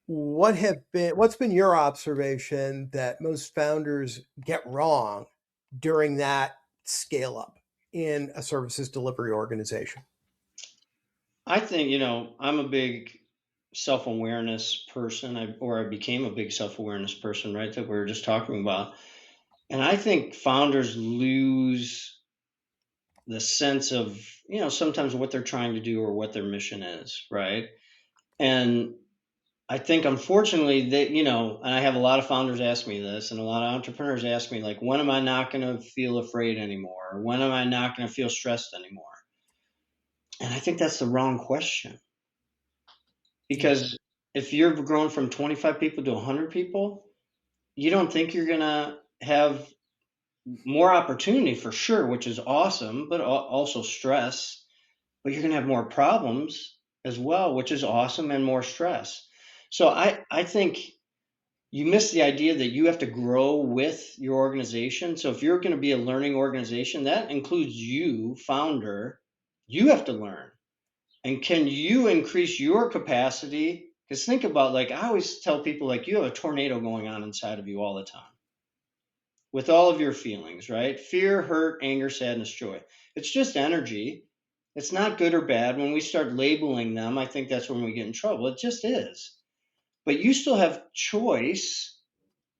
What's been your observation that most founders get wrong during that scale up in a services delivery organization? I think, I'm a big self awareness person, or I became a big self awareness person, right? That we were just talking about. And I think founders lose the sense of, sometimes what they're trying to do or what their mission is, right? And I think unfortunately that, and I have a lot of founders ask me this, and a lot of entrepreneurs ask me, like, when am I not going to feel afraid anymore? Or when am I not going to feel stressed anymore? And I think that's the wrong question. Yeah. Because if you're grown from 25 people to 100 people, you don't think you're going to have more opportunity for sure, which is awesome, but also stress. But you're going to have more problems as well, which is awesome, and more stress. So I think you miss the idea that you have to grow with your organization. So if you're going to be a learning organization, that includes you, founder, you have to learn. And can you increase your capacity? Because think about, like, I always tell people, like, you have a tornado going on inside of you all the time with all of your feelings, right? Fear, hurt, anger, sadness, joy. It's just energy. It's not good or bad. When we start labeling them, I think that's when we get in trouble. It just is. But you still have choice,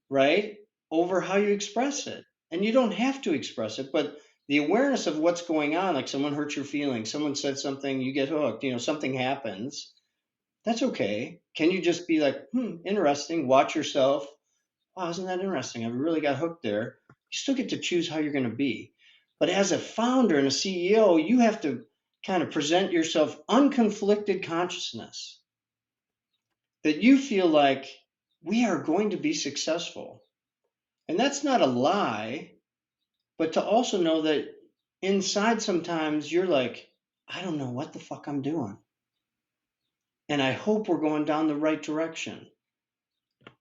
right, over how you express it. And you don't have to express it, but the awareness of what's going on, like someone hurt your feelings, someone said something, you get hooked, something happens. That's okay. Can you just be like, interesting, watch yourself? Wow, isn't that interesting? I really got hooked there. You still get to choose how you're going to be. But as a founder and a CEO, you have to kind of present yourself unconflicted consciousness that you feel like we are going to be successful. And that's not a lie, but to also know that inside sometimes you're like, I don't know what the fuck I'm doing. And I hope we're going down the right direction.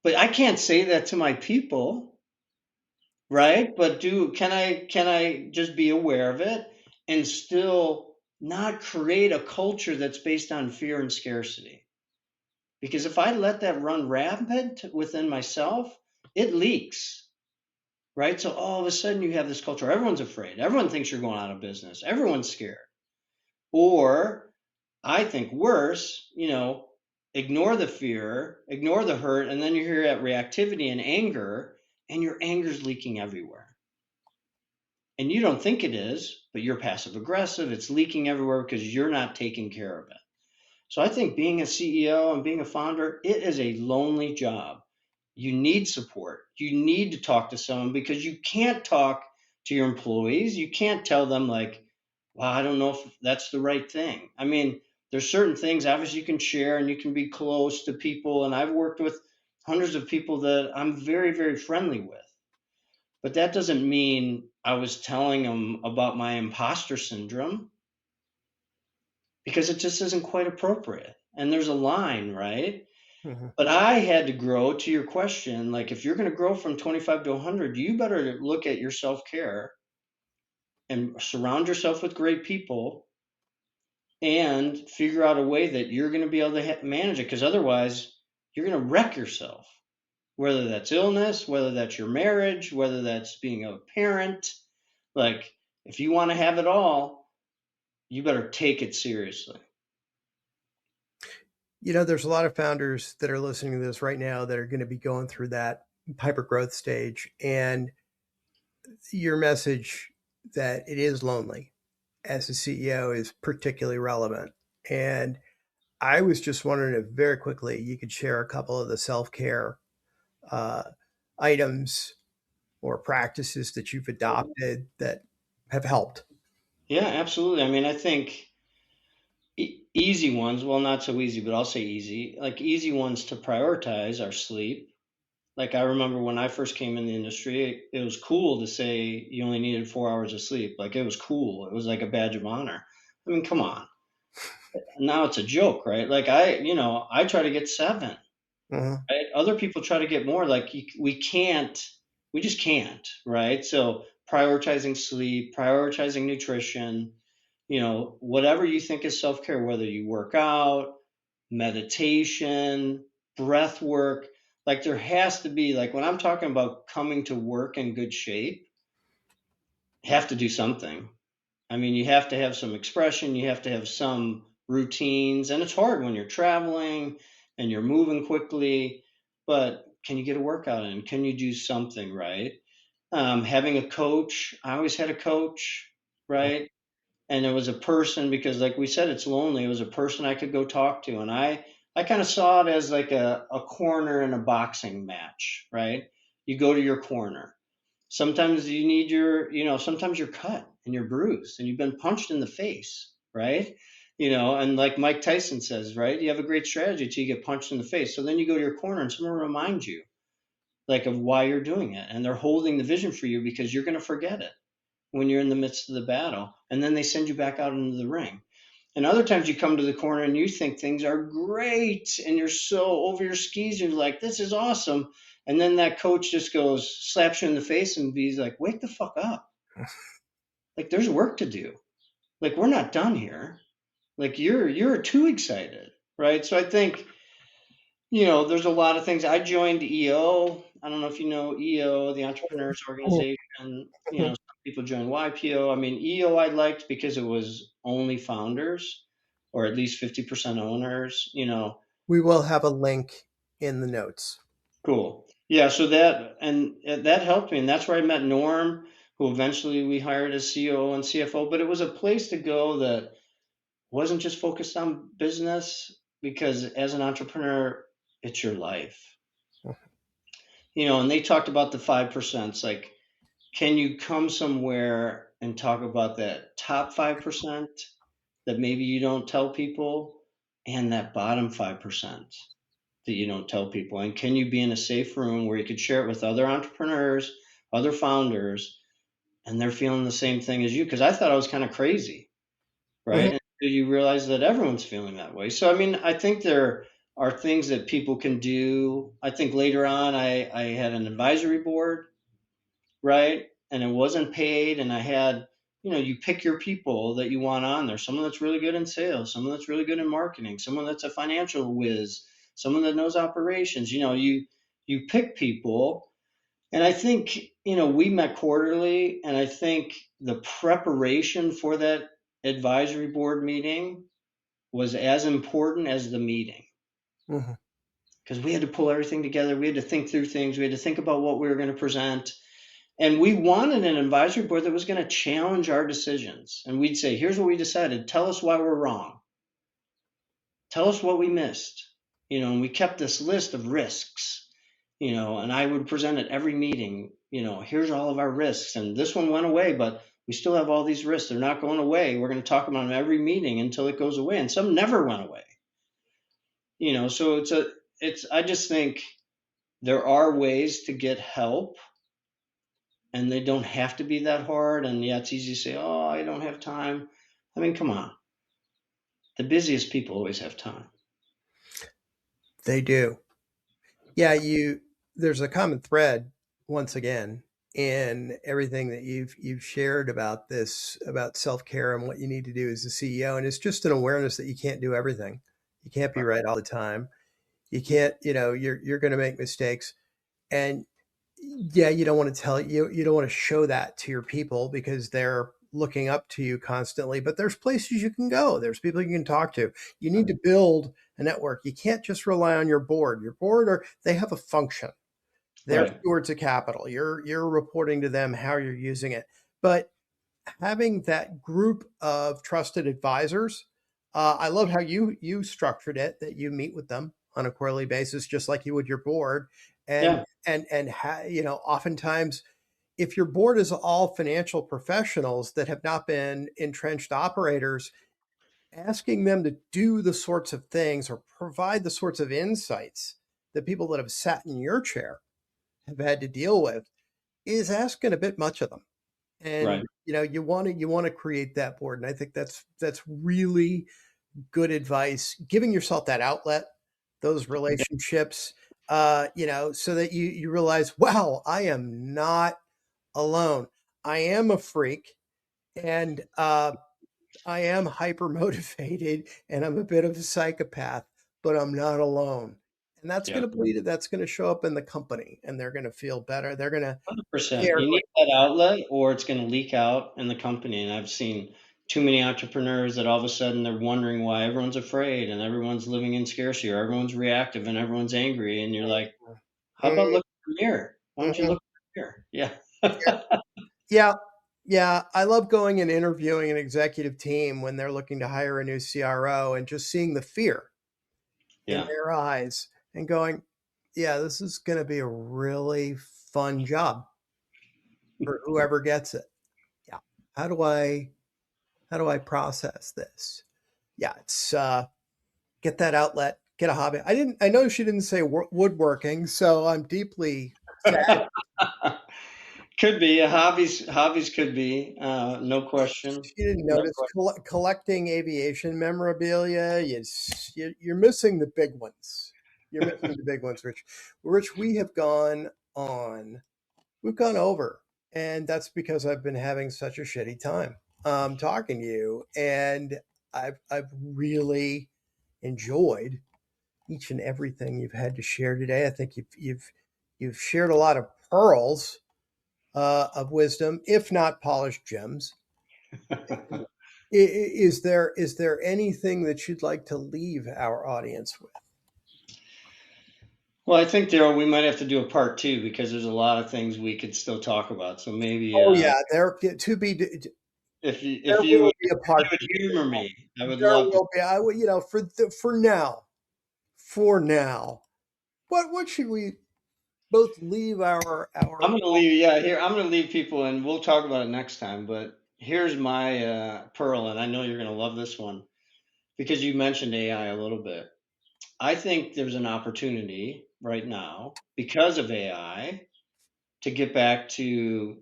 But I can't say that to my people, right? But can I just be aware of it and still not create a culture that's based on fear and scarcity? Because if I let that run rampant within myself, it leaks, right? So all of a sudden you have this culture. Everyone's afraid. Everyone thinks you're going out of business. Everyone's scared. Or I think worse, ignore the fear, ignore the hurt, and then you hear that reactivity and anger, and your anger's leaking everywhere. And you don't think it is, but you're passive aggressive. It's leaking everywhere because you're not taking care of it. So I think being a CEO and being a founder, it is a lonely job. You need support. You need to talk to someone because you can't talk to your employees. You can't tell them, like, well, I don't know if that's the right thing. I mean, there's certain things obviously you can share and you can be close to people. And I've worked with hundreds of people that I'm very, very friendly with. But that doesn't mean I was telling them about my imposter syndrome, because it just isn't quite appropriate. And there's a line, right? Mhm. But I had to grow, to your question. Like, if you're going to grow from 25 to 100, you better look at your self care and surround yourself with great people and figure out a way that you're going to be able to manage it. Because otherwise, you're going to wreck yourself, whether that's illness, whether that's your marriage, whether that's being a parent. Like, if you want to have it all, you better take it seriously. There's a lot of founders that are listening to this right now that are going to be going through that hyper growth stage. And your message that it is lonely as a CEO is particularly relevant. And I was just wondering if very quickly you could share a couple of the self-care uh, items or practices that you've adopted that have helped. Yeah, absolutely. I mean, I think easy ones, well, not so easy, but I'll say easy. Like easy ones to prioritize are sleep. Like I remember when I first came in the industry, it was cool to say you only needed 4 hours of sleep. Like it was cool. It was like a badge of honor. I mean, come on. Now it's a joke, right? Like I try to get 7. Mhm. Right? Other people try to get more. Like we can't, we just can't, right? So prioritizing sleep, prioritizing nutrition, whatever you think is self care, whether you work out, meditation, breath work. Like there has to be, like when I'm talking about coming to work in good shape, have to do something. I mean, you have to have some expression, you have to have some routines, and it's hard when you're traveling and you're moving quickly, but can you get a workout in? Can you do something, right? Having a coach, I always had a coach, right? And it was a person because, like we said, it's lonely. It was a person I could go talk to, and I kind of saw it as like a corner in a boxing match, right? You go to your corner. Sometimes you need sometimes you're cut and you're bruised and you've been punched in the face, right? And like Mike Tyson says, right? You have a great strategy till you get punched in the face. So then you go to your corner and someone reminds you, like, of why you're doing it. And they're holding the vision for you because you're going to forget it when you're in the midst of the battle. And then they send you back out into the ring. And other times you come to the corner and you think things are great and you're so over your skis. You're like, this is awesome. And then that coach just goes, slaps you in the face and be like, wake the fuck up. Like there's work to do. Like we're not done here. Like you're too excited. Right. So I think, there's a lot of things. I joined EO. I don't know if you know EO, the Entrepreneurs Organization. Some people join YPO. I mean, EO I liked because it was only founders or at least 50% owners. We will have a link in the notes. Cool. Yeah, so that helped me. And that's where I met Norm, who eventually we hired as COO and CFO. But it was a place to go that wasn't just focused on business because as an entrepreneur, it's your life. And they talked about the 5%. Like, can you come somewhere and talk about that top 5% that maybe you don't tell people and that bottom 5% that you don't tell people? And can you be in a safe room where you could share it with other entrepreneurs, other founders, and they're feeling the same thing as you? Because I thought I was kind of crazy, Mhm. right? And you realize that everyone's feeling that way. So, I mean, I think there are things that people can do. I think later on, I had an advisory board, right? And it wasn't paid. And I had, you pick your people that you want on there. Someone that's really good in sales, someone that's really good in marketing, someone that's a financial whiz, someone that knows operations. You pick people. And I think, we met quarterly. And I think the preparation for that advisory board meeting was as important as the meeting Mhm. because we had to pull everything together. We had to think through things. We had to think about what we were going to present. And we wanted an advisory board that was going to challenge our decisions. And we'd say, here's what we decided. Tell us why we're wrong. Tell us what we missed. And we kept this list of risks, and I would present at every meeting, here's all of our risks. And this one went away, but we still have all these risks. They're not going away. We're going to talk about them every meeting until it goes away. And some never went away. So I just think there are ways to get help and they don't have to be that hard. And yeah, it's easy to say, oh, I don't have time. I mean, come on. The busiest people always have time. They do. Yeah, there's a common thread once again in everything that you've shared about this about self-care and what you need to do as a CEO, and it's just an awareness that you can't do everything. You can't be right all the time. You can't, you're going to make mistakes, and yeah, you don't want to you don't want to show that to your people because they're looking up to you constantly, but there's places you can go. There's people you can talk to. You need to build a network. You can't just rely on your board. Your board or they have a function. They're Right. stewards of capital. You're reporting to them how you're using it. But having that group of trusted advisors I love how you structured it, that you meet with them on a quarterly basis, just like you would your board. And Yeah, oftentimes, if your board is all financial professionals that have not been entrenched operators, asking them to do the sorts of things or provide the sorts of insights that people that have sat in your chair have had to deal with is asking a bit much of them. And right. you want to create that board, and I think that's really good advice. Giving yourself that outlet, those relationships, so that you realize, wow, I am not alone. I am a freak, and I am hyper motivated, and I'm a bit of a psychopath, but I'm not alone. And that's Yeah, going to bleed. That's going to show up in the company, and they're going to feel better. They're going to 100%. care. You need that outlet, or it's going to leak out in the company. And I've seen too many entrepreneurs that all of a sudden they're wondering why everyone's afraid and everyone's living in scarcity, or everyone's reactive and everyone's angry. And you're like, how about Mm, look in the mirror? Why don't you mhm. look in the mirror? Yeah. Yeah, yeah. I love going and interviewing an executive team when they're looking to hire a new CRO and just seeing the fear in Yeah. their eyes and going, yeah, this is going to be a really fun job for whoever gets it. Yeah. How do I how do I process this? Yeah, it's get that outlet, get a hobby. I know she didn't say woodworking, so I'm deeply sad. Could be hobbies could be no question. She didn't No notice question. collecting aviation memorabilia. You're missing the big ones. You're missing the big ones, Rich. Rich, we have gone on. We've gone over, and that's because I've been having such a shitty time talking to you, and I've really enjoyed each and everything you've had to share today. I think you've shared a lot of pearls of wisdom, if not polished gems. Is there anything that you'd like to leave our audience with? Well, I think Daryl, we might have to do a part two because there's a lot of things we could still talk about. So maybe Oh yeah, there to be if you there if you will would, be a if you part would two. humor me, I would There love to. will be. I would, for now, what should we both leave I'm our gonna leave. Yeah, here I'm gonna leave people, and we'll talk about it next time. But here's my pearl, and I know you're gonna love this one because you mentioned AI a little bit. I think there's an opportunity right now because of AI to get back to,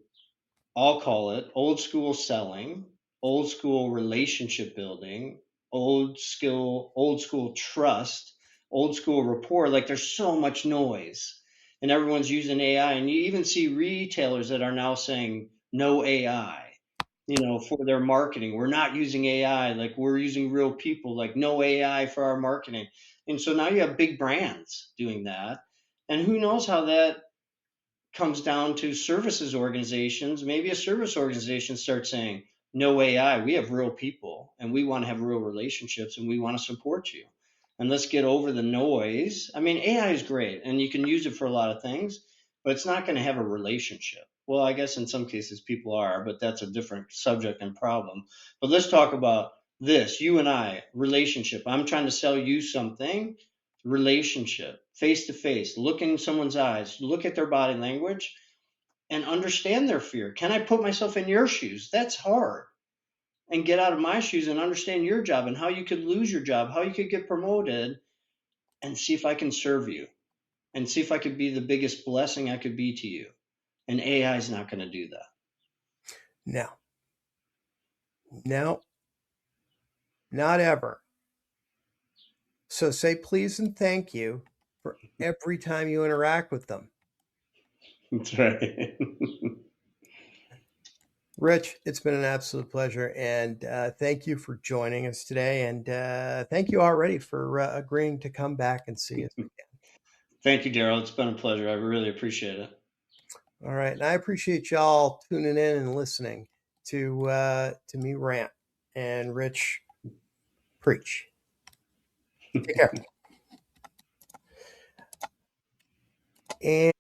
I'll call it old school selling, old school relationship building, old school trust, old school rapport. Like there's so much noise and everyone's using AI. And you even see retailers that are now saying no AI, for their marketing. We're not using AI, like we're using real people, like no AI for our marketing. And so now you have big brands doing that. And who knows how that comes down to services organizations. Maybe a service organization starts saying, no AI, we have real people and we want to have real relationships and we want to support you. And let's get over the noise. I mean, AI is great and you can use it for a lot of things, but it's not going to have a relationship. Well, I guess in some cases people are, but that's a different subject and problem. But let's talk about this, you and I, relationship. I'm trying to sell you something, relationship, face to face, look in someone's eyes, look at their body language and understand their fear. Can I put myself in your shoes? That's hard. And get out of my shoes and understand your job and how you could lose your job, how you could get promoted, and see if I can serve you and see if I could be the biggest blessing I could be to you. And AI is not going to do that. no, no, not ever. So say please and thank you for every time you interact with them. That's right. Rich, it's been an absolute pleasure, and thank you for joining us today, and thank you already for agreeing to come back and see us again. Thank you, Daryl. It's been a pleasure. I really appreciate it. All right, and I appreciate y'all tuning in and listening to me rant and Rich preach. Take care. And